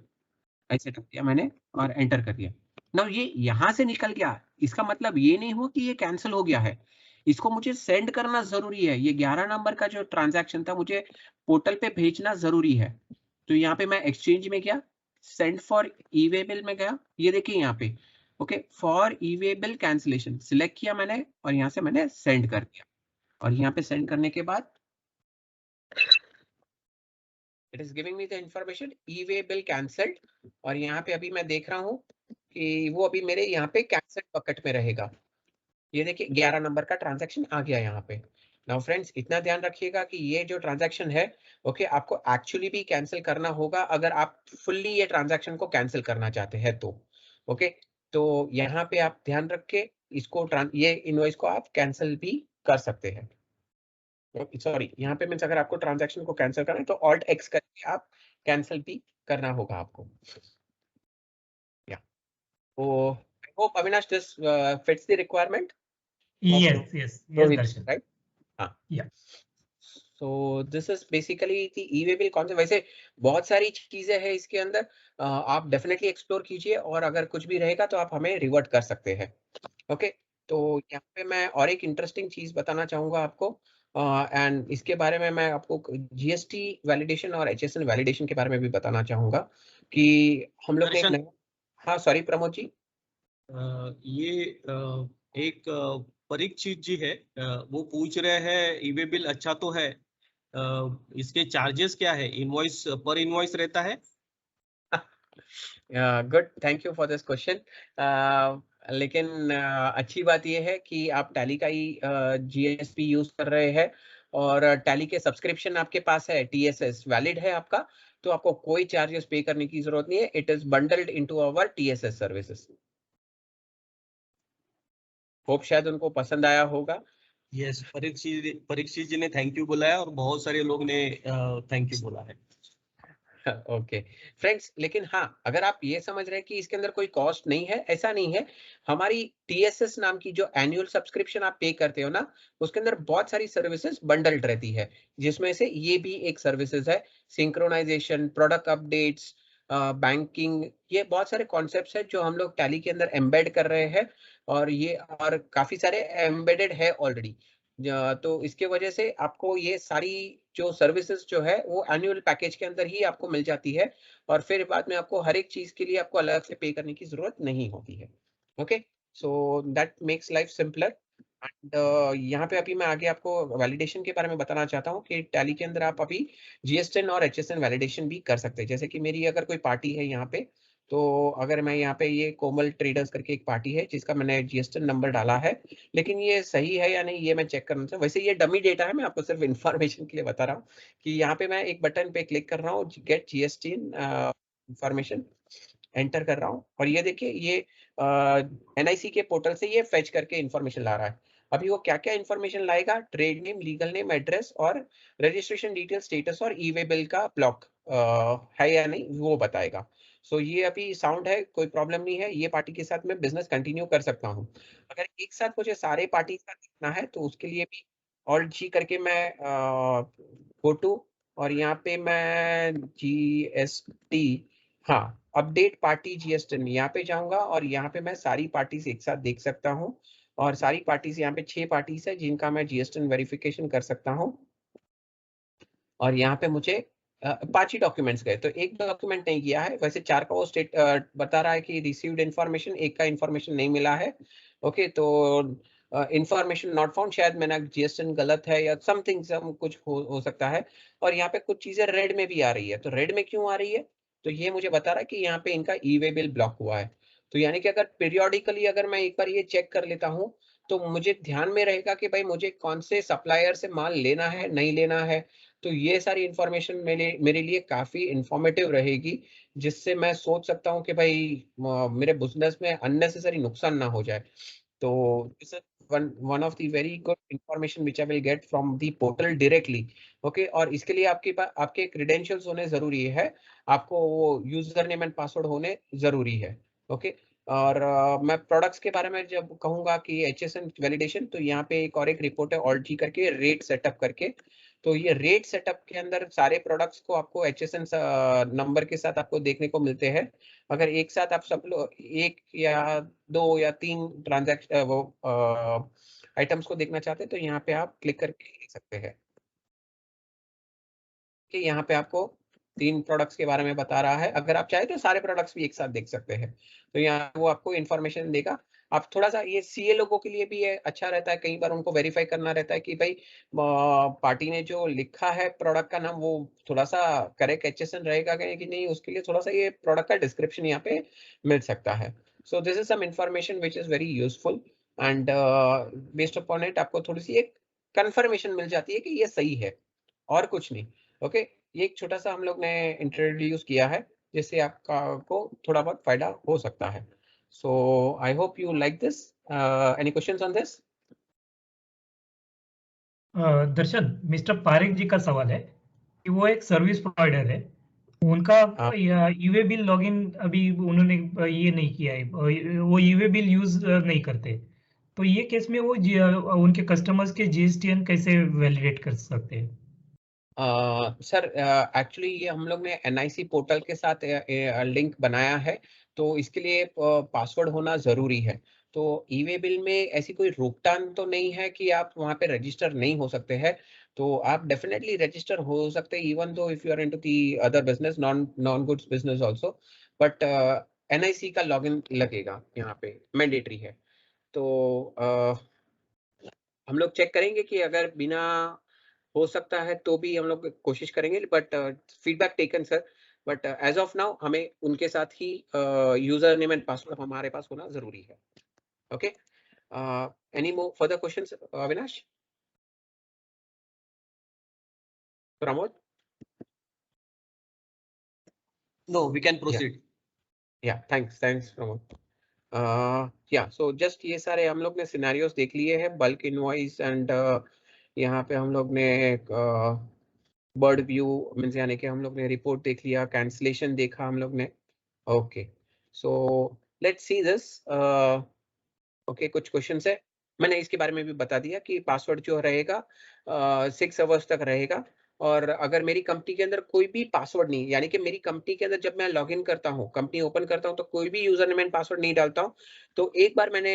S2: ऐसे टाइप किया मैंने और एंटर कर दिया। नाउ ये यहाँ से निकल गया, इसका मतलब ये नहीं हुआ कि ये कैंसिल हो गया है। इसको मुझे सेंड करना जरूरी है। ये 11 नंबर का जो ट्रांजैक्शन था मुझे पोर्टल पे भेजना जरूरी है। तो यहाँ पे मैं एक्सचेंज में गया, सेंड फॉर ई-वे बिल में गया, ये देखिए यहाँ पे okay, for e-way bill cancellation select किया मैंने और यहाँ से मैंने सेंड कर दिया। और यहाँ पे सेंड करने के बाद it is giving me the information e-way bill cancelled. और यहाँ पे अभी मैं देख रहा हूँ कि वो अभी मेरे यहाँ पे कैंसल्ड बकेट में रहेगा। ये देखिए 11 नंबर का ट्रांजैक्शन आ गया यहाँ पे। नाउ फ्रेंड्स, इतना ध्यान रखिएगा कि ये जो ट्रांजैक्शन है ओके, आपको एक्चुअली भी कैंसिल करना होगा अगर आप फुल्ली ये ट्रांजैक्शन को कैंसिल करना चाहते हैं तो ओके। तो यहाँ पे आप ध्यान रख के इसको ये इनवॉइस को आप कैंसिल भी कर सकते हैं। सॉरी, यहाँ पे मीन्स अगर आपको ट्रांजैक्शन को कैंसिल करना है तो ऑल्ट एक्स करके आप कैंसिल भी करना होगा आपको। या तो I hope Avinash this fits the requirement.
S3: Yes, Darshan.
S2: Right. हाँ,
S3: Yeah.
S2: So this is basically the e-way bill concept. वैसे बहुत सारी चीजें हैं इसके अंदर, आप डेफिनेटली एक्सप्लोर कीजिए और अगर कुछ भी रहेगा तो आप हमें रिवर्ट कर सकते हैं। ओके, तो यहाँ पे मैं और एक इंटरेस्टिंग चीज बताना चाहूंगा आपको, एंड इसके बारे में मैं आपको जीएसटी वैलिडेशन और एचएसएन वैलिडेशन के बारे में भी बताना चाहूंगा कि हम लोग ने
S1: दर्शन,
S2: हाँ सॉरी प्रमोद जी।
S1: ये एक परीक्षित जी है, वो पूछ रहे हैं ई-वे बिल अच्छा तो है, इसके चार्जेस क्या है? इनवॉइस पर इनवॉइस रहता है?
S2: Good, thank you for this question. लेकिन अच्छी बात यह है कि आप टैली का ही जीएसपी यूज कर रहे हैं और टैली के सब्सक्रिप्शन आपके पास है, टीएसएस वैलिड है आपका, तो आपको कोई चार्जेस पे करने की जरूरत नहीं है। It is bundled into our TSS services. Hope शायद उनको पसंद आया होगा।
S1: यस, परीक्षित जी ने थैंक यू बोला है और बहुत सारे लोग ने थैंक यू बोला है।
S2: ओके फ्रेंड्स, लेकिन हाँ, अगर आप ये समझ रहे हैं कि इसके अंदर कोई कॉस्ट नहीं है, ऐसा नहीं है। हमारी टीएसएस नाम की जो एनुअल सब्सक्रिप्शन आप पे करते हो ना, उसके अंदर बहुत सारी सर्विसेज बंडल्ड रहती है, जिसमें से ये भी एक सर्विसेज है। सिंक्रोनाइजेशन, प्रोडक्ट अपडेट्स, बैंकिंग, ये बहुत सारे कॉन्सेप्ट्स हैं जो हम लोग टैली के अंदर एम्बेड कर रहे हैं और ये और काफी सारे एम्बेडेड है ऑलरेडी। तो इसके वजह से आपको ये सारी जो सर्विसेज जो है वो एनुअल पैकेज के अंदर ही आपको मिल जाती है और फिर बाद में आपको हर एक चीज के लिए आपको अलग से पे करने की जरूरत नहीं होती है। Okay, so that makes life simpler. And यहाँ पे अभी मैं आगे आपको वैलिडेशन के बारे में बताना चाहता हूँ कि टैली के अंदर आप अभी जीएसएन और एचएसएन वैलिडेशन भी कर सकते हैं। जैसे कि मेरी अगर कोई पार्टी है यहाँ पे तो अगर मैं यहाँ पे ये कोमल ट्रेडर्स करके एक पार्टी है जिसका मैंने जीएसटी नंबर डाला है, लेकिन ये सही है या नहीं ये मैं चेक करना चाहूँ। वैसे ये डमी डेटा है, मैं आपको सिर्फ इन्फॉर्मेशन के लिए बता रहा हूँ कि यहाँ पे मैं एक बटन पे क्लिक कर रहा हूँ, गेट जीएसटी इंफॉर्मेशन, एंटर कर रहा हूँ और ये देखिए ये एनआईसी के पोर्टल से ये फेच करके इन्फॉर्मेशन ला रहा है। अभी वो क्या क्या इन्फॉर्मेशन लाएगा, trade name, legal name, address और रजिस्ट्रेशन डिटेल, स्टेटस और ई वे बिल का ब्लॉक है या नहीं वो बताएगा। सो ये अभी साउंड है, कोई प्रॉब्लम नहीं है, ये पार्टी के साथ मैं बिजनेस कंटिन्यू कर सकता हूँ। अगर एक साथ मुझे सारे पार्टी का देखना है तो उसके लिए भी ऑल्ट जी करके मैं गो टू और यहाँ पे मैं जीएसटी, हाँ अपडेट पार्टी जीएसटी यहाँ पे जाऊंगा और यहाँ पे मैं सारी पार्टीज एक साथ देख सकता हूँ और सारी पार्टीज यहाँ पे 6 पार्टीज है जिनका मैं जीएसटी वेरिफिकेशन कर सकता हूँ। और यहाँ पे मुझे 5 ही डॉक्यूमेंट्स गए, तो एक डॉक्यूमेंट नहीं किया है, वैसे 4 का वो स्टेट बता रहा है कि रिसीव्ड इन्फॉर्मेशन, एक का इन्फॉर्मेशन नहीं मिला है। ओके, तो इन्फॉर्मेशन नॉट फाउंड, शायद मैंने जीएसटी गलत है या समथिंग कुछ हो सकता है। और यहाँ पे कुछ चीजें रेड में भी आ रही है, तो रेड में क्यों आ रही है, तो ये मुझे बता रहा है कि यहाँ पे इनका ई वे बिल ब्लॉक हुआ है। तो यानी कि अगर पीरियोडिकली अगर मैं एक बार ये चेक कर लेता हूँ तो मुझे ध्यान में रहेगा कि भाई मुझे कौन से सप्लायर से माल लेना है नहीं लेना है। तो ये सारी इंफॉर्मेशन मेरे लिए काफी इंफॉर्मेटिव रहेगी, जिससे मैं सोच सकता हूँ कि भाई मेरे बिजनेस में अननेसेसरी नुकसान ना हो जाए। तो this is one of the very good information which I will get from the portal directly. Okay, और इसके लिए आपके पास आपके क्रेडेंशियल्स होने जरूरी है, आपको वो यूजर नेम एंड पासवर्ड होने जरूरी है। ओके, और मैं प्रोडक्ट्स के बारे में जब कहूंगा कि एचएसएन वैलिडेशन, तो यहाँ पे एक और एक रिपोर्ट है ऑल्ट जी करके, रेट सेटअप करके। तो ये रेट सेटअप के अंदर सारे प्रोडक्ट्स को आपको एचएसएन नंबर के साथ आपको देखने को मिलते हैं। अगर एक साथ आप सब लोग एक या 2 या 3 ट्रांजैक्शन वो आइटम्स को देखना चाहते हैं तो यहाँ पे आप क्लिक करके देख सकते हैं कि यहाँ पे आपको 3 प्रोडक्ट्स के बारे में बता रहा है। अगर आप चाहे तो सारे प्रोडक्ट्स भी एक साथ देख सकते हैं, तो यहाँ वो आपको इन्फॉर्मेशन देगा। आप थोड़ा सा ये सीए लोगों के लिए भी ये अच्छा रहता है, कई बार उनको वेरीफाई करना रहता है कि भाई पार्टी ने जो लिखा है प्रोडक्ट का नाम वो थोड़ा सा करेक्ट एचएसएन रहेगा कि नहीं, उसके लिए थोड़ा सा ये प्रोडक्ट का डिस्क्रिप्शन यहाँ पे मिल सकता है। So this is some information which is very useful and based upon it आपको थोड़ी सी एक कंफर्मेशन मिल जाती है कि ये सही है और कुछ नहीं। ओके, ये एक छोटा सा हम लोग ने इंट्रोड्यूस किया है जिससे आपका को थोड़ा बहुत फायदा हो सकता है। So I hope you like this. Any questions on this?
S3: Darshan, mister Pareek ji का सवाल है कि वो एक सर्विस प्रोवाइडर है, उनका ईवे बिल लॉगिन अभी उन्होंने ये नहीं किया है, वो ईवे बिल यूज नहीं करते, तो ये केस में वो उनके कस्टमर्स के जीएसटीएन कैसे वैलिडेट कर सकते हैं?
S2: सर एक्चुअली ये हम लोग ने एनआईसी पोर्टल के साथ लिंक बनाया है, तो इसके लिए पासवर्ड होना जरूरी है। तो ईवे बिल में ऐसी कोई रोकथाम तो नहीं है कि आप वहाँ पे रजिस्टर नहीं हो सकते हैं, तो आप डेफिनेटली रजिस्टर हो सकते हैं even though if you are into the other business, non non goods business also, but NIC का लॉगिन लगेगा, यहाँ पे मैंडेटरी है। तो हम लोग चेक करेंगे कि अगर बिना हो सकता है तो भी हम लोग कोशिश करेंगे, but feedback taken sir, but as of now हमें उनके साथ ही यूजर नेम एंड पासवर्ड हमारे पास होना जरूरी है। Okay, any more further questions Avinash? Pramod?
S1: No, we can proceed.
S2: Yeah thanks Pramod. Yeah so just ये सारे हम लोग ने सिनेरियोस देख लिए हैं, बल्क इनवॉइस एंड यहाँ पे हम लोग ने बर्ड व्यू मीन्स यानी कि हम लोग ने रिपोर्ट देख लिया, कैंसलेशन देखा हम लोग ने। Okay, so let's see this. Okay, कुछ क्वेश्चंस है, मैंने इसके बारे में भी बता दिया कि पासवर्ड जो रहेगा 6 आवर्स तक रहेगा। और अगर मेरी कंपनी के अंदर कोई भी पासवर्ड नहीं, यानी कि मेरी कंपनी के अंदर जब मैं लॉगिन करता हूँ, कंपनी ओपन करता हूँ, तो कोई भी यूजर नेम एंड पासवर्ड नहीं डालता हूँ। तो एक बार मैंने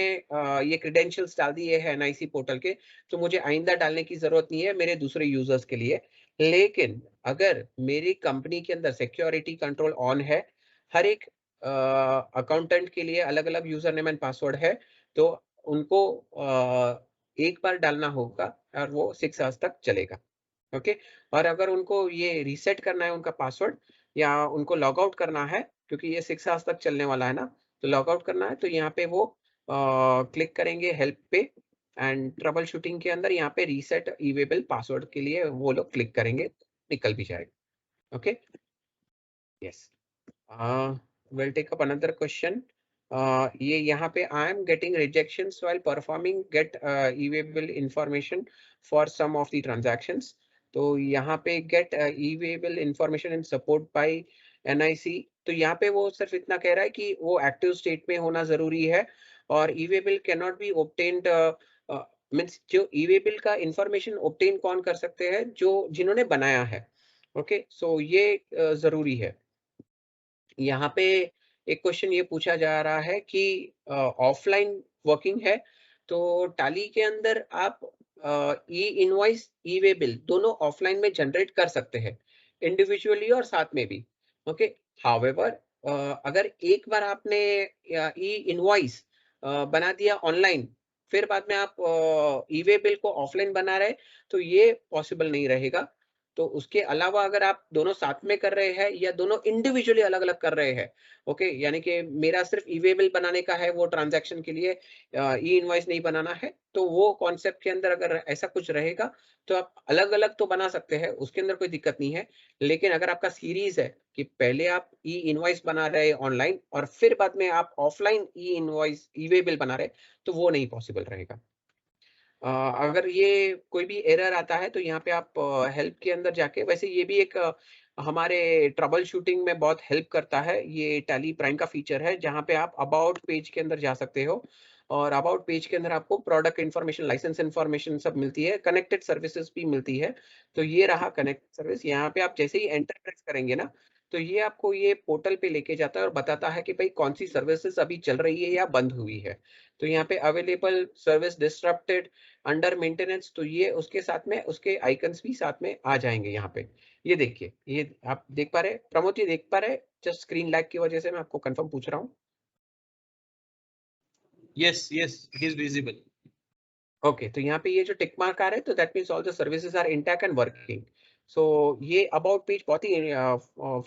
S2: ये क्रेडेंशियल्स डाल दिए हैं एनआईसी पोर्टल के, तो मुझे आइंदा डालने की जरूरत नहीं है मेरे दूसरे यूजर्स के लिए। लेकिन अगर मेरी कंपनी के अंदर सिक्योरिटी कंट्रोल ऑन है, हर एक अकाउंटेंट के लिए अलग अलग यूजर नेम एंड पासवर्ड है, तो उनको एक बार डालना होगा और वो 6 आवर्स तक चलेगा। ओके, और अगर उनको ये रीसेट करना है उनका पासवर्ड, या उनको लॉग आउट करना है, क्योंकि ये 6 आवर्स तक चलने वाला है ना, तो लॉग आउट करना है तो यहाँ पे वो क्लिक करेंगे हेल्प पे एंड ट्रबल शूटिंग के अंदर यहाँ पे रीसेट ईवेबल पासवर्ड के लिए वो लोग क्लिक करेंगे, निकल भी जाएगा। Okay, yes, we'll take up another question. ये यहाँ पे I am getting rejections while performing get e-wayable information for some of the transactions. तो यहाँ पे get e-wayable information and support by NIC, तो यहाँ पे वो सिर्फ इतना कह रहा है कि वो एक्टिव स्टेट में होना जरूरी है और e-wayable cannot be obtained means जो e-wayable का इंफॉर्मेशन obtain कौन कर सकते हैं, जो जिन्होंने बनाया है। ओके, सो ये जरूरी है। यहाँ पे एक क्वेश्चन ये पूछा जा रहा है कि ऑफलाइन वर्किंग है तो टैली के अंदर आप ई इनवॉइस ई वे बिल दोनों ऑफलाइन में जनरेट कर सकते हैं, इंडिविजुअली और साथ में भी। ओके, हाउएवर अगर एक बार आपने ई इनवॉइस बना दिया ऑनलाइन, फिर बाद में आप ई वे बिल को ऑफलाइन बना रहे तो ये पॉसिबल नहीं रहेगा। तो उसके अलावा अगर आप दोनों साथ में कर रहे हैं या दोनों इंडिविजुअली अलग अलग कर रहे हैं, ओके, यानी कि मेरा सिर्फ ई-वे-बिल बनाने का है, वो ट्रांजैक्शन के लिए ई इनवॉइस नहीं बनाना है, तो वो कॉन्सेप्ट के अंदर अगर ऐसा कुछ रहेगा तो आप अलग अलग तो बना सकते हैं, उसके अंदर कोई दिक्कत नहीं है। लेकिन अगर आपका सीरीज है कि पहले आप ई इनवॉइस बना रहे ऑनलाइन और फिर बाद में आप ऑफलाइन ई इनवॉइस ई-वे-बिल बना रहे, तो वो नहीं पॉसिबल रहेगा। अगर ये कोई भी एरर आता है तो यहाँ पे आप हेल्प के अंदर जाके, वैसे ये भी एक हमारे ट्रबल शूटिंग में बहुत हेल्प करता है, ये टैली प्राइम का फीचर है जहाँ पे आप अबाउट पेज के अंदर जा सकते हो और अबाउट पेज के अंदर आपको प्रोडक्ट इन्फॉर्मेशन, लाइसेंस इन्फॉर्मेशन सब मिलती है, कनेक्टेड सर्विसेज भी मिलती है। तो ये रहा कनेक्टेड सर्विस, यहाँ पे आप जैसे ही एंटर प्रेस करेंगे ना, तो ये आपको ये पोर्टल पे लेके जाता है और बताता है कि भाई कौन सी सर्विसेज अभी चल रही है या बंद हुई है। तो यहाँ पे available, service disrupted, under maintenance, तो ये उसके साथ में उसके आइकन्स भी साथ में आ जाएंगे यहाँ पे। ये देखिए, ये आप देख पा रहे हैं, प्रमोद जी देख पा रहे हैं? जस्ट स्क्रीन लैग की वजह से मैं आपको कंफर्म पूछ रहा हूँ।
S1: Yes yes, it is visible.
S2: Okay, तो यहाँ पे ये जो टिक मार्क आ रहा है तो that means all the services are intact and working. So ये अबाउट पेज बहुत ही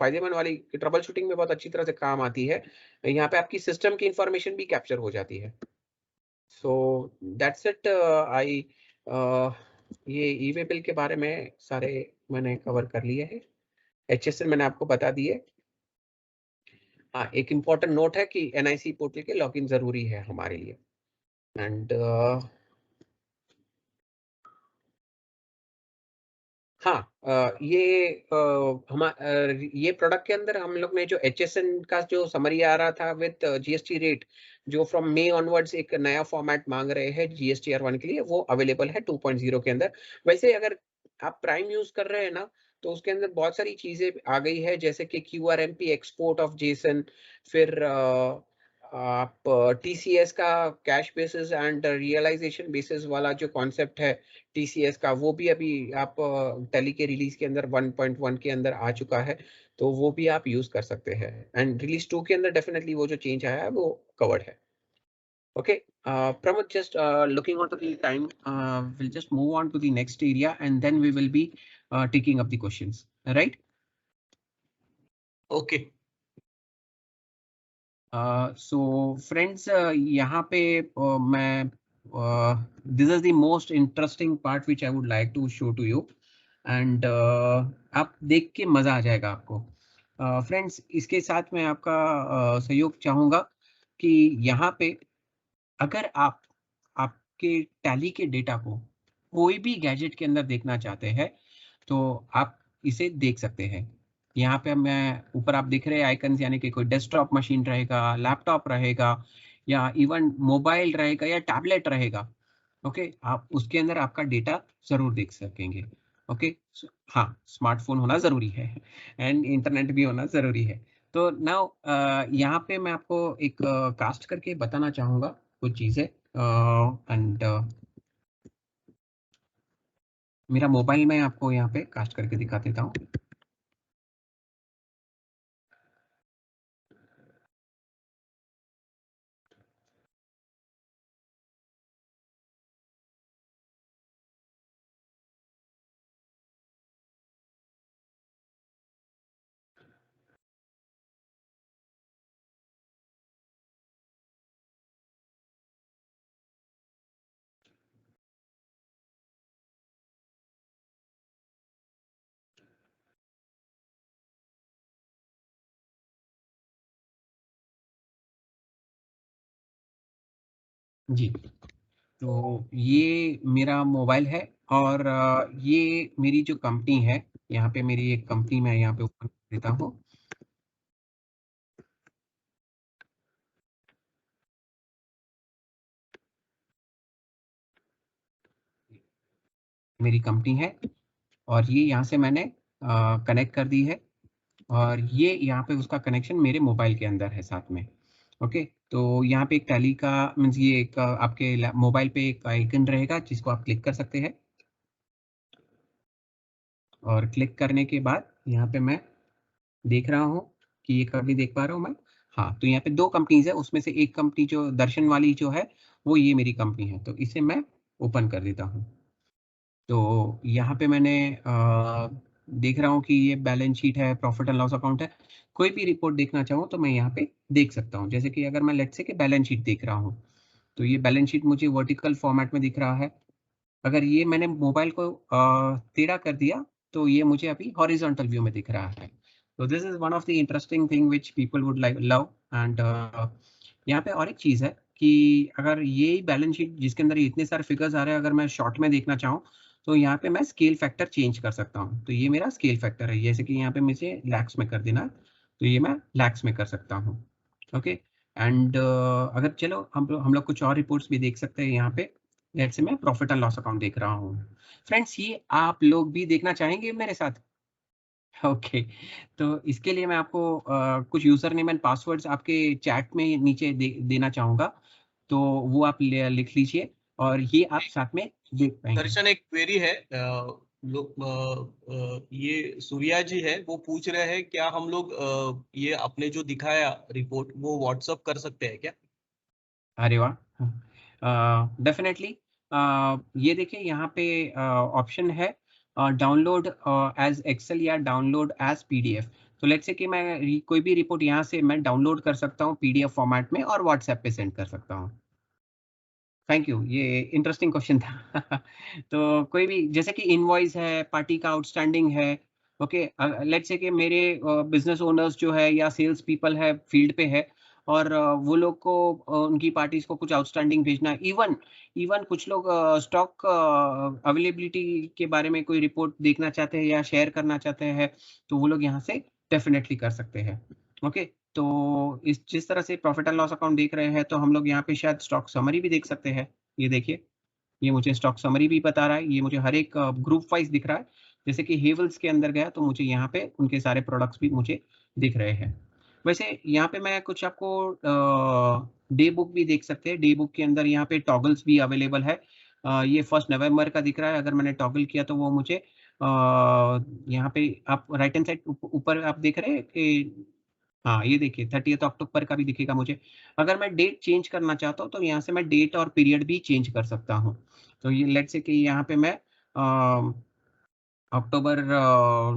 S2: फायदेमंद वाली, ट्रबल शूटिंग में बहुत अच्छी तरह से काम आती है। यहाँ पे आपकी सिस्टम की इंफॉर्मेशन भी कैप्चर हो जाती है। So that's it. आई ये ई-वे बिल के बारे में सारे मैंने कवर कर लिए हैं, HSN मैंने आपको बता दिए। हाँ, एक इम्पोर्टेंट नोट है कि NIC पोर्टल के लॉगिन जरूरी है हमारे लिए। एंड हाँ, ये प्रोडक्ट के अंदर हम लोग ने जो HSN का जो समरी आ रहा था विद GST रेट, जो फ्रॉम मई ऑनवर्ड्स एक नया फॉर्मेट मांग रहे हैं GSTR1 के लिए, वो अवेलेबल है 2.0 के अंदर। वैसे अगर आप प्राइम यूज कर रहे हैं ना, तो उसके अंदर बहुत सारी चीजें आ गई है, जैसे कि QRMP एक्सपोर्ट ऑफ जेसन, फिर आप TCS का cash basis and realisation basis वाला जो कॉन्सेप्ट है TCS का, वो भी अभी आप टैली के रिलीज के अंदर 1.1 के अंदर आ चुका है, तो वो भी आप यूज कर सकते हैं। एंड रिलीज 2 के अंदर डेफिनेटली वो जो चेंज आया है वो कवर्ड है। Okay, Pramod, just looking onto the time, we'll just move on to the next area and then we will be taking up the questions, right?
S1: Okay.
S2: So friends, यहाँ पे मैं this is the most interesting part which I would like to show to you and आप देख के मजा आ जाएगा आपको। Friends, इसके साथ मैं आपका सहयोग चाहूँगा कि यहाँ पे अगर आप आपके टैली के डेटा को कोई भी गैजेट के अंदर देखना चाहते हैं तो आप इसे देख सकते हैं। यहाँ पे मैं ऊपर आप दिख रहे हैं आइकन्स, यानी कि कोई डेस्कटॉप मशीन रहेगा, लैपटॉप रहेगा या इवन मोबाइल रहेगा या टैबलेट रहेगा। ओके, आप उसके अंदर आपका डेटा जरूर देख सकेंगे। ओके, हाँ, स्मार्टफोन होना जरूरी है एंड इंटरनेट भी होना जरूरी है। तो नाउ यहाँ पे मैं आपको एक कास्ट करके बताना चाहूंगा कुछ चीजें एंड मेरा मोबाइल में आपको यहाँ पे कास्ट करके दिखा देता हूँ। जी, तो ये मेरा मोबाइल है और ये मेरी जो कंपनी है, यहाँ पे मेरी एक कंपनी मैं यहाँ पे ओपन कर देता हूँ। मेरी कंपनी है और ये यहाँ से मैंने कनेक्ट कर दी है और ये यहाँ पे उसका कनेक्शन मेरे मोबाइल के अंदर है साथ में। ओके, तो यहाँ पे एक टैली का मीन्स ये एक आपके मोबाइल पे एक आइकन रहेगा जिसको आप क्लिक कर सकते हैं और क्लिक करने के बाद यहाँ पे मैं देख रहा हूँ कि ये कभी देख पा रहा हूँ मैं। हाँ, तो यहाँ पे 2 कंपनीज़ है, उसमें से एक कंपनी जो दर्शन वाली जो है, वो ये मेरी कंपनी है, तो इसे मैं ओपन कर देता हूँ। तो यहाँ पे मैंने देख रहा हूँ कि ये बैलेंस शीट है, प्रॉफिट एंड लॉस अकाउंट है। कोई भी रिपोर्ट देखना चाहूँ तो मैं यहाँ पे देख सकता हूँ। जैसे कि अगर मैं लेट्स से कि बैलेंस शीट देख रहा हूँ, तो ये बैलेंस शीट मुझे वर्टिकल फॉर्मेट में दिख रहा है। अगर ये मैंने मोबाइल को टेढ़ा कर दिया, तो ये मुझे अभी हॉरिजॉन्टल व्यू में दिख रहा है। तो this is one of the interesting thing which people would like love and यहाँ पे और एक चीज़ है कि अगर ये बैलेंस शीट जिसके अंदर ये इतने सारे फिगर्स आ रहे हैं, अगर मैं शॉर्ट में देखना चाहूँ, तो यहाँ पे मैं स्केल फैक्टर चेंज कर सकता हूँ। तो ये मेरा स्केल फैक्टर है, जैसे कि यहाँ पे मुझे लैक्स में कर देना है, तो ये मैं लैक्स में कर सकता हूँ। ओके, एंड अगर चलो हम लोग कुछ और रिपोर्ट्स भी देख सकते हैं यहाँ पे। लेट्स से मैं प्रॉफिट एंड लॉस अकाउंट देख रहा हूँ। फ्रेंड्स, ये आप लोग भी देखना चाहेंगे मेरे साथ? ओके, तो इसके लिए मैं आपको कुछ यूज़र नेम एंड पासवर्ड्स आपके चैट में नीचे देना चाहूँगा, तो वो आप लिख लीजिए और ये आप साथ में देख पाएँगे।
S1: दर्शन, एक क्वेरी है। ये सूर्या जी है, वो पूछ रहे हैं क्या हम लोग ये आपने जो दिखाया रिपोर्ट वो व्हाट्सअप कर सकते हैं क्या?
S2: अरे वाह! डेफ़िनेटली ये देखिए यहाँ पे ऑप्शन है डाउनलोड एज़ एक्सेल या डाउनलोड एज़ पीडीएफ। तो लेट्स से कि मैं कोई भी रिपोर्ट यहाँ से मैं डाउनलोड कर सकता हूँ पीडीएफ फॉर्मेट में और व्हाट्सएप पे सेंड कर सकता हूँ। थैंक यू, ये इंटरेस्टिंग क्वेश्चन था। तो कोई भी जैसे कि इनवॉइस है, पार्टी का आउटस्टैंडिंग है, ओके, लेट्स से कि मेरे बिज़नेस ओनर्स जो है या सेल्स पीपल है, फील्ड पे है और वो लोग को उनकी पार्टीज़ को कुछ आउटस्टैंडिंग भेजना है। इवन इवन कुछ लोग स्टॉक अवेलेबिलिटी के बारे में कोई रिपोर्ट देखना चाहते हैं या शेयर करना चाहते हैं, तो वो लोग यहाँ से डेफ़िनेटली कर सकते हैं। ओके, तो इस जिस तरह से प्रॉफिट एंड लॉस अकाउंट देख रहे हैं, तो हम लोग यहाँ पे शायद स्टॉक समरी भी देख सकते हैं। ये देखिए, ये मुझे स्टॉक समरी भी बता रहा है, ये मुझे हर एक ग्रुप वाइज़ दिख रहा है। जैसे कि हेवल्स के अंदर गया, तो मुझे यहाँ पे उनके सारे प्रोडक्ट्स भी मुझे दिख रहे हैं। वैसे यहाँ पे मैं कुछ आपको डे बुक भी देख सकते हैं। डे बुक के अंदर यहाँ पे टॉगल्स भी अवेलेबल है। ये 1 नवंबर का दिख रहा है, अगर मैंने टॉगल किया तो वो मुझे यहाँ पे आप राइट हैंड साइड ऊपर आप देख रहे हैं कि हाँ, ये देखिए 30th अक्टूबर का भी दिखेगा मुझे। अगर मैं डेट चेंज करना चाहता हूँ, तो यहाँ से मैं डेट और पीरियड भी चेंज कर सकता हूँ। तो ये लेट्स से कि यहाँ पे मैं अक्टूबर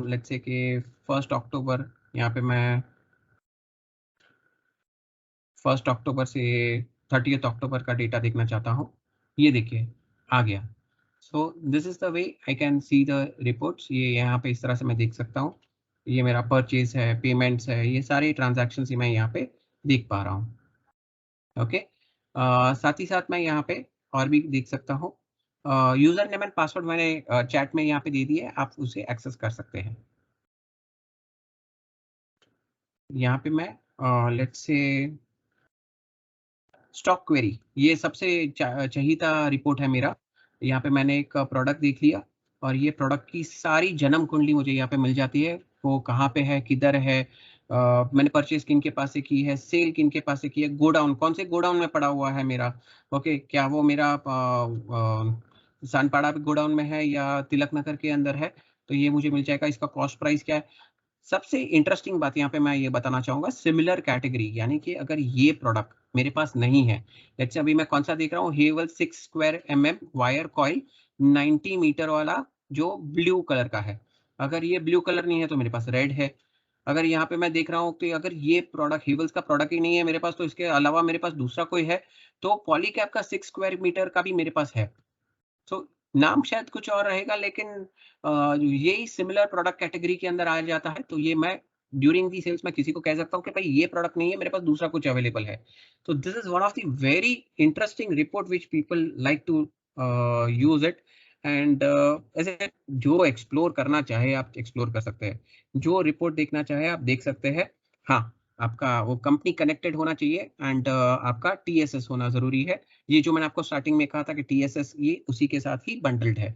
S2: लेट्स से कि 1 अक्टूबर यहाँ पे मैं 1 अक्टूबर से 30th अक्टूबर का डेटा देखना चाहता हूँ। ये देखिए, आ गया। सो this is the way I can see the reports. ये यहाँ पे इस तरह से मैं देख सकता हूँ। ये मेरा परचेज़ है, पेमेंट्स है, ये सारे ट्रांज़ैक्शंस ही मैं यहाँ पे देख पा रहा हूँ। ओके, साथ ही साथ मैं यहाँ पे और भी देख सकता हूँ। यूज़र नेम एंड पासवर्ड मैंने चैट में यहाँ पे दे दिए है, आप उसे एक्सेस कर सकते हैं। यहाँ पे मैं लेट्स से स्टॉक क्वेरी, ये सबसे चहीता रिपोर्ट है मेरा। यहाँ पे मैंने एक प्रोडक्ट देख लिया और ये प्रोडक्ट की सारी जन्म कुंडली मुझे यहाँ पे मिल जाती है। वो कहाँ पे है, किधर है, मैंने परचेज़ किनके पास से की है, सेल किनके पास से की है, गोडाउन कौन से गोडाउन में पड़ा हुआ है मेरा। ओके, क्या वो मेरा सानपाड़ा गोडाउन में है या तिलक नगर के अंदर है, तो ये मुझे मिल जाएगा। इसका कॉस्ट प्राइस क्या है। सबसे इंटरेस्टिंग बात यहाँ पे मैं ये बताना चाहूँगा, सिमिलर कैटेगरी, यानी कि अगर ये प्रोडक्ट मेरे पास नहीं है, लेट्स से अभी मैं कौन-सा देख रहा हूँ, Havells 6 square mm wire coil 90 metre वाला जो ब्लू कलर का है। अगर ये ब्लू कलर नहीं है तो मेरे पास रेड है। अगर यहाँ पे मैं देख रहा हूँ कि अगर ये प्रोडक्ट हेवल्स का प्रोडक्ट ही नहीं है मेरे पास, तो इसके अलावा मेरे पास दूसरा कोई है, तो पॉलीकैब का 6 स्क्वायर मीटर का भी मेरे पास है। सो नाम शायद कुछ और रहेगा, लेकिन यही सिमिलर प्रोडक्ट कैटेगरी के अंदर आ जाता है, तो ये मैं ड्यूरिंग दी सेल्स मैं किसी को कह सकता हूँ कि भाई ये प्रोडक्ट नहीं है, मेरे पास दूसरा कुछ अवेलेबल है. तो this is one of the very interesting report which people like to use it. And ऐसे जो एक्सप्लोर करना चाहे आप एक्सप्लोर कर सकते हैं, जो रिपोर्ट देखना चाहे आप देख सकते हैं. हाँ, आपका वो कंपनी कनेक्टेड होना चाहिए एंड आपका TSS होना जरूरी है. ये जो मैंने आपको स्टार्टिंग में कहा था कि TSS ये उसी के साथ ही बंडल्ड है.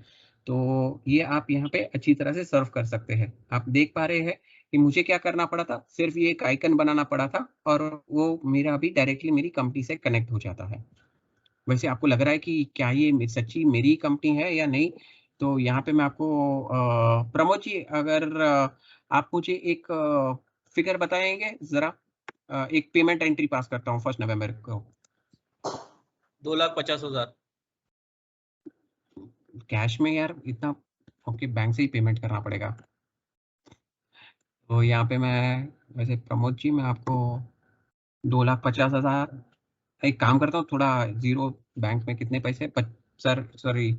S2: तो ये आप यहाँ पे अच्छी तरह से सर्व कर सकते हैं. आप देख पा रहे हैं कि मुझे क्या करना पड़ा था, सिर्फ ये एक आइकन बनाना पड़ा था और वो मेरा अभी डायरेक्टली मेरी कंपनी से कनेक्ट हो जाता है. वैसे आपको लग रहा है कि क्या ये सच्ची मेरी कंपनी है या नहीं? तो यहाँ पे मैं आपको प्रमोद जी, अगर आप मुझे एक फिगर बताएंगे जरा. एक पेमेंट एंट्री पास करता हूँ 1 नवंबर को.
S1: 2,50,000
S2: कैश में यार इतना? ओके, बैंक से ही पेमेंट करना पड़ेगा. तो यहाँ पे मैं वैसे प्रमोद जी मैं आपको 2,50,000, एक काम करता हूँ, थोड़ा जीरो बैंक में कितने पैसे सर सॉरी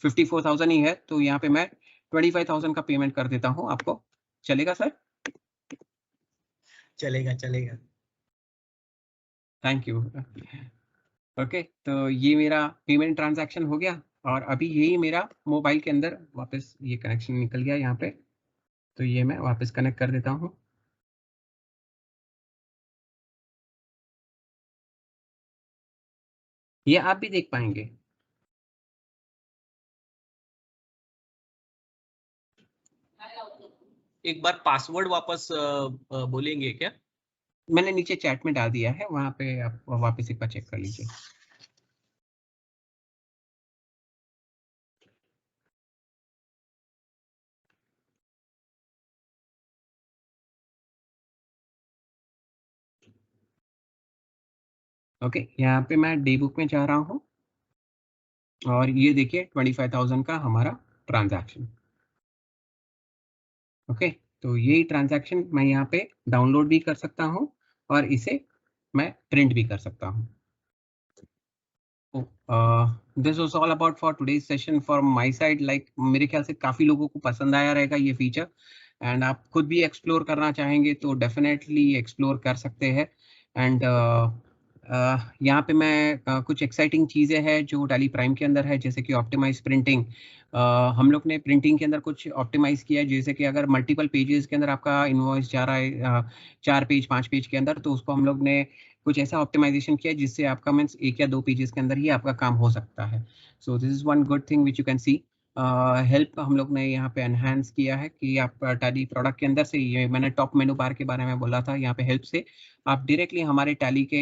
S2: 54,000 ही है, तो यहाँ पे मैं 25,000 का पेमेंट कर देता हूँ आपको. चलेगा सर?
S1: चलेगा चलेगा.
S2: Thank you. ओके, तो ये मेरा पेमेंट ट्रांजैक्शन हो गया और अभी यही मेरा मोबाइल के अंदर वापस ये कनेक्शन निकल गया यहाँ पे. तो ये मैं वापस कनेक्ट कर देता हूँ. ये आप भी देख पाएंगे.
S1: एक बार पासवर्ड वापस बोलेंगे क्या?
S2: मैंने नीचे चैट में डाल दिया है, वहां पे आप वापस एक बार चेक कर लीजिए. ओके, यहाँ पे मैं डी बुक में जा रहा हूँ और ये देखिए 25,000 का हमारा ट्रांजैक्शन. ओके, तो यही ट्रांजैक्शन मैं यहाँ पे डाउनलोड भी कर सकता हूँ और इसे मैं प्रिंट भी कर सकता हूँ. This was all about for today's session from my side. Like मेरे ख्याल से काफ़ी लोगों को पसंद आया रहेगा ये फीचर. एंड आप खुद भी एक्सप्लोर करना चाहेंगे तो डेफिनेटली एक्सप्लोर कर सकते हैं. एंड यहाँ पे मैं कुछ एक्साइटिंग चीज़ें हैं जो टैली प्राइम के अंदर है, जैसे कि ऑप्टिमाइज प्रिंटिंग. हम लोग ने प्रिंटिंग के अंदर कुछ ऑप्टिमाइज किया है, जैसे कि अगर मल्टीपल पेजेस के अंदर आपका इनवॉइस जा रहा है 4 पेज 5 पेज के अंदर, तो उसको हम लोग ने कुछ ऐसा ऑप्टिमाइजेशन किया जिससे आपका मीन्स 1 या 2 पेजेस के अंदर ही आपका काम हो सकता है. So this is one good thing which you can see. Help हम लोग ने यहाँ पे एनहांस किया है कि आप टैली प्रोडक्ट के अंदर से, ये मैंने टॉप मेनू बार के बारे में बोला था, यहाँ पे हेल्प से आप डायरेक्टली हमारे टैली के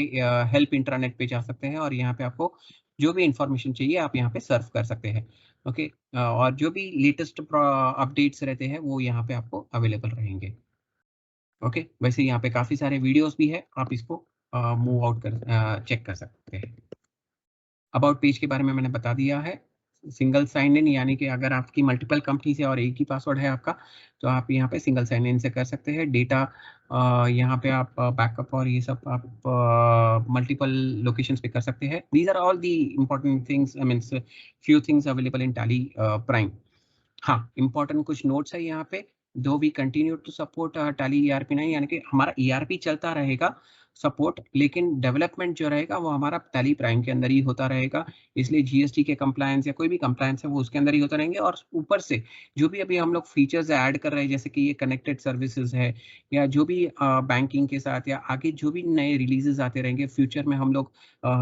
S2: हेल्प इंटरनेट पे जा सकते हैं और यहाँ पे आपको जो भी इंफॉर्मेशन चाहिए आप यहाँ पे सर्व कर सकते हैं. ओके, और जो भी लेटेस्ट अपडेट्स रहते हैं वो यहाँ पे आपको अवेलेबल रहेंगे. ओके, वैसे यहाँ पे काफ़ी सारे वीडियोस भी है, आप इसको मूव आउट कर चेक कर सकते हैं. अबाउट पेज के बारे में मैंने बता दिया है. सिंगल साइन इन, यानी कि अगर आपकी मल्टीपल कंपनी से और एक ही पासवर्ड है आपका, तो आप यहाँ पे सिंगल साइन इन से कर सकते हैं. डेटा यहाँ पे आप बैकअप और ये सब आप मल्टीपल लोकेशंस पे कर सकते हैं. These are all the important things, I means few things available in Tally Prime. हाँ, इम्पोर्टेंट कुछ नोट्स है यहाँ पे. Though we continue to support Tally ERP9, यानी कि हमारा ERP चलता रहेगा सपोर्ट, लेकिन डेवलपमेंट जो रहेगा वो हमारा टैली प्राइम के अंदर ही होता रहेगा. इसलिए GST के कंप्लायंस या कोई भी कंप्लायंस है वो उसके अंदर ही होता रहेंगे. और ऊपर से जो भी अभी हम लोग फीचर्स ऐड कर रहे हैं, जैसे कि ये कनेक्टेड सर्विसेज है या जो भी बैंकिंग के साथ या आगे जो भी नए रिलीजेस आते रहेंगे, फ्यूचर में हम लोग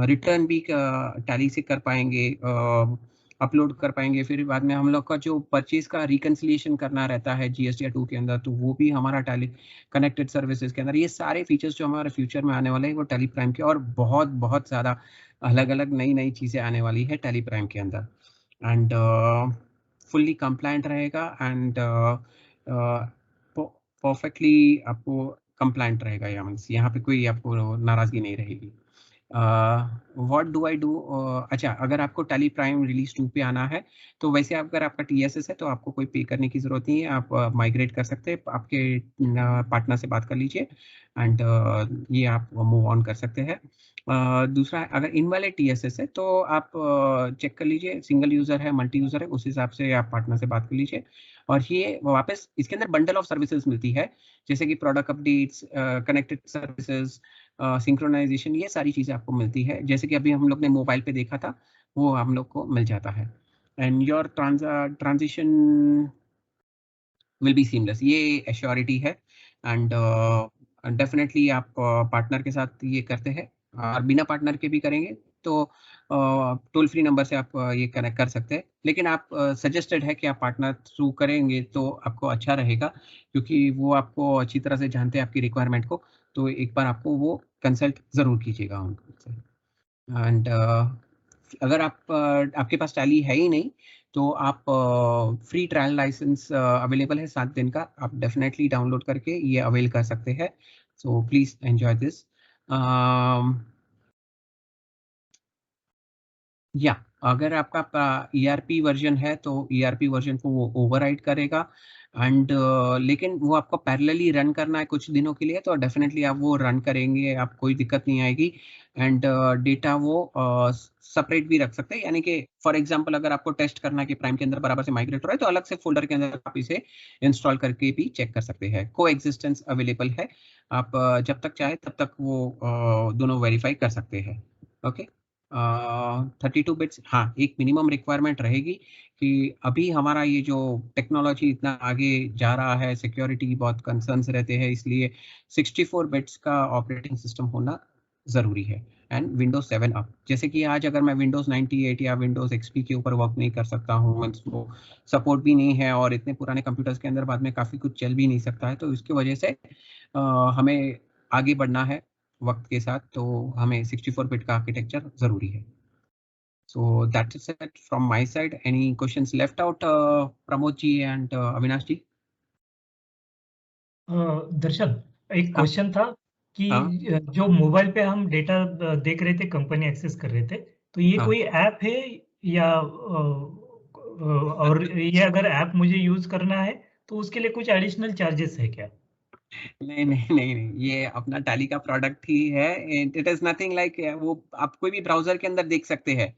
S2: रिटर्न भी टैली से कर पाएंगे, अपलोड कर पाएंगे. फिर बाद में हम लोग का जो परचेज का रिकंसिलिएशन करना रहता है GST2 के अंदर, तो वो भी हमारा टैली कनेक्टेड सर्विसेज के अंदर. ये सारे फीचर्स जो हमारे फ्यूचर में आने वाले हैं वो टैली प्राइम के, और बहुत बहुत ज़्यादा अलग अलग नई नई चीज़ें आने वाली है टैली प्राइम के अंदर. एंड फुल्ली कंप्लायंट रहेगा एंड परफेक्टली आपको कंप्लायंट रहेगा. यहाँ पे कोई आपको नाराज़गी नहीं रहेगी. What do I do? अच्छा, अगर आपको टैली प्राइम रिलीज 2 पे आना है तो वैसे अगर आपका TSS है तो आपको कोई पे करने की जरूरत नहीं है, आप माइग्रेट कर सकते हैं, आपके पार्टनर से बात कर लीजिए एंड ये आप मूव ऑन कर सकते हैं। दूसरा, अगर इनवैलिड TSS है तो आप चेक कर लीजिए, सिंगल यूजर है, मल्टी यूजर है, उस हिसाब से आप पार्टनर से बात कर लीजिए। और ये वापस इसके अंदर बंडल ऑफ सर्विसेज मिलती है, जैसे कि product updates, connected services, synchronisation, ये सारी चीज़ें आपको मिलती है, जैसे कि अभी हम लोग ने मोबाइल पे देखा था, वो हम लोग को मिल जाता है। And your transition will be seamless, ये एश्योरिटी है। एंड डेफिनेटली आप पार्टनर के साथ ये करते हैं, और बिना पार्टनर के भी करेंगे तो टोल फ्री नंबर से आप ये कनेक्ट कर सकते हैं, लेकिन आप सजेस्टेड है कि आप पार्टनर थ्रू करेंगे तो आपको अच्छा रहेगा, क्योंकि वो आपको अच्छी तरह से जानते हैं आपकी रिक्वायरमेंट को, तो एक बार आपको वो कंसल्ट ज़रूर कीजिएगा उनसे। एंड अगर आप आपके पास टैली है ही नहीं तो आप फ्री ट्रायल लाइसेंस अवेलेबल है 7 दिन का, आप डेफिनेटली डाउनलोड करके ये अवेल कर सकते हैं। So please enjoy this. या अगर आपका ERP वर्जन है तो ERP वर्जन को वो ओवरराइड करेगा, एंड लेकिन वो आपको पैरेलली रन करना है कुछ दिनों के लिए, तो डेफिनेटली आप वो रन करेंगे, आप कोई दिक्कत नहीं आएगी। एंड डेटा वो सेपरेट भी रख सकते हैं, यानी कि फॉर एग्जांपल अगर आपको टेस्ट करना है कि प्राइम के अंदर बराबर से माइग्रेट हो रहा है तो अलग से फोल्डर के अंदर आप इसे इंस्टॉल करके भी चेक कर सकते हैं। को एग्जिस्टेंस अवेलेबल है, आप जब तक चाहे तब तक वो दोनों वेरीफाई कर सकते हैं। ओके, 32 बिट्स, हाँ, एक मिनिमम रिक्वायरमेंट रहेगी कि अभी हमारा ये जो टेक्नोलॉजी इतना आगे जा रहा है, सिक्योरिटी की बहुत कंसर्न्स रहते हैं, इसलिए 64 बिट्स का ऑपरेटिंग सिस्टम होना ज़रूरी है। एंड विंडोज 7 अप, जैसे कि आज अगर मैं विंडोज 98 या विंडोज XP के ऊपर वर्क नहीं कर सकता हूँ, वो सपोर्ट भी नहीं है, और इतने पुराने कंप्यूटर्स के अंदर बाद में काफ़ी कुछ चल भी नहीं सकता है, तो इसकी वजह से हमें आगे बढ़ना है वक्त के साथ, तो हमें 64 बिट का आर्किटेक्चर जरूरी है। So that's it from my side. Any questions left out, Pramod ji and Avinash ji?
S3: दर्शन, एक क्वेश्चन था कि
S2: हाँ।
S3: जो मोबाइल पे हम डेटा देख रहे थे, कंपनी एक्सेस कर रहे थे, तो ये
S2: हाँ।
S3: कोई ऐप है या और ये अगर ऐप मुझे यूज करना है तो उसके लिए कुछ एडिशनल चार्जेस है क्या?
S2: नहीं नहीं नहीं नहीं, ये अपना टैली का प्रोडक्ट ही है। इट इज नथिंग लाइक, वो आप कोई भी ब्राउजर के अंदर देख सकते हैं।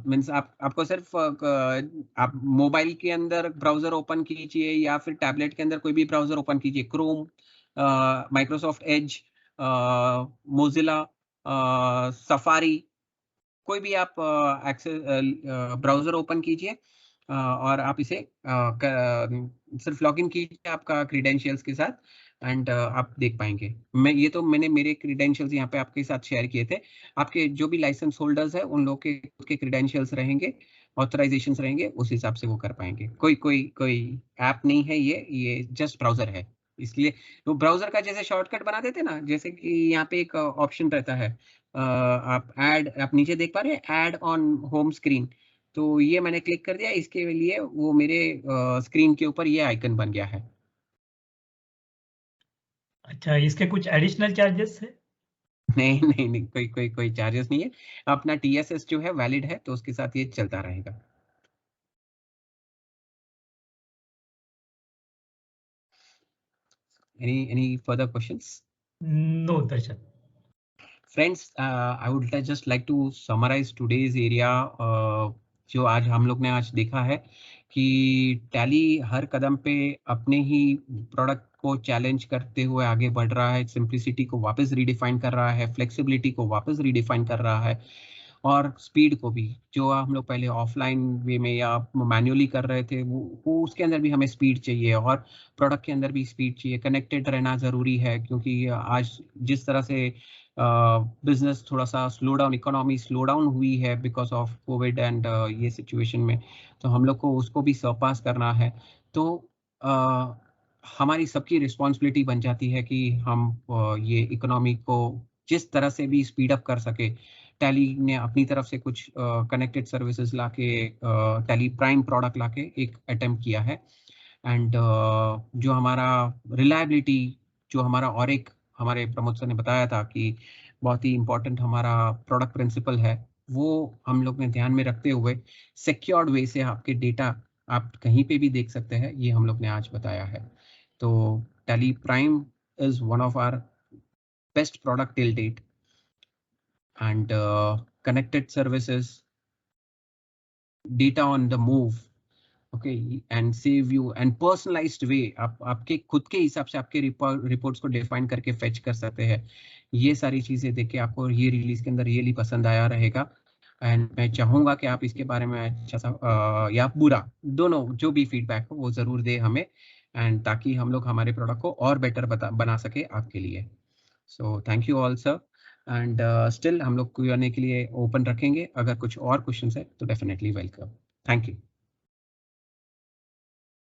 S2: मीन्स आपको सिर्फ आप मोबाइल के अंदर ब्राउजर ओपन कीजिए या फिर टैबलेट के अंदर कोई भी ब्राउजर ओपन कीजिए, Chrome, Microsoft Edge, Mozilla, safari, कोई भी आप एक्सेस ब्राउजर ओपन कीजिए और आप इसे सिर्फ लॉगिन कीजिए आपका क्रीडेंशियल्स के साथ, एंड आप देख पाएंगे। मैंने मेरे क्रीडेंशियल्स यहाँ पे आपके साथ शेयर किए थे। आपके जो भी लाइसेंस होल्डर्स है उन लोग के क्रीडेंशियल्स रहेंगे, ऑथराइजेशंस रहेंगे, उस हिसाब से वो कर पाएंगे। कोई ऐप नहीं है, ये जस्ट ब्राउजर है। इसलिए तो ब्राउजर का जैसे शॉर्टकट बना देते ना, जैसे कि यहाँ पे एक ऑप्शन रहता है, आप नीचे देख पा रहे हैं, ऐड ऑन होम स्क्रीन, तो ये मैंने क्लिक कर दिया, इसके लिए वो मेरे स्क्रीन के ऊपर ये आइकन बन गया है।
S3: अच्छा, इसके कुछ एडिशनल चार्जेस है?
S2: नहीं नहीं नहीं, कोई चार्जेस नहीं है। अपना TSS जो है वैलिड है, तो उसके साथ ये चलता रहेगा। Any further questions?
S3: No Darshan.
S2: Friends, I would just like to summarize today's area. जो आज हम लोग ने आज देखा है कि टैली हर कदम पे अपने ही प्रोडक्ट को चैलेंज करते हुए आगे बढ़ रहा है, सिंप्लिसिटी को वापस रीडिफाइन कर रहा है, फ्लेक्सिबिलिटी को वापस रीडिफाइन कर रहा है, और स्पीड को भी, जो हम लोग पहले ऑफलाइन वे में या मैन्युअली कर रहे थे, वो उसके अंदर भी हमें स्पीड चाहिए, और प्रोडक्ट के अंदर भी स्पीड चाहिए। कनेक्टेड रहना ज़रूरी है, क्योंकि आज जिस तरह से बिजनेस थोड़ा सा slow down, economy slow down हुई है बिकॉज ऑफ कोविड एंड ये सिचुएशन में, तो हम लोग को उसको भी सरपास करना है। तो हमारी सबकी रिस्पॉन्सिबिलिटी बन जाती है कि हम ये इकोनॉमी को जिस तरह से भी स्पीड अप कर सके। टैली ने अपनी तरफ से कुछ कनेक्टेड सर्विसेज लाके, टैली प्राइम प्रोडक्ट लाके एक अटेम्प्ट किया है, एंड जो हमारा रिलायबिलिटी, जो हमारा और एक हमारे प्रमोद सर ने बताया था कि बहुत ही इंपॉर्टेंट हमारा प्रोडक्ट प्रिंसिपल है, वो हम लोग ने ध्यान में रखते हुए सिक्योर्ड वे से आपके डेटा आप कहीं पे भी देख सकते हैं, ये हम लोग ने आज बताया है। तो Tally Prime is one of our best product till date, and connected services, data on the move, okay, and save you and personalized way, आप आपके खुद के हिसाब से आपके रिपोर्ट्स को डिफाइन करके फेच कर सकते हैं। ये सारी चीजें देख के आपको ये रिलीज के अंदर रियली पसंद आया रहेगा, एंड मैं चाहूंगा कि आप इसके बारे में अच्छा सा या बुरा दोनों जो भी फीडबैक हो वो जरूर दे हमें, एंड ताकि हम लोग हमारे प्रोडक्ट को और बेटर बना सके आपके लिए। So thank you all sir, and still हम लोग Q&A के लिए ओपन रखेंगे, अगर कुछ और क्वेश्चन है तो डेफिनेटली वेलकम। Thank you.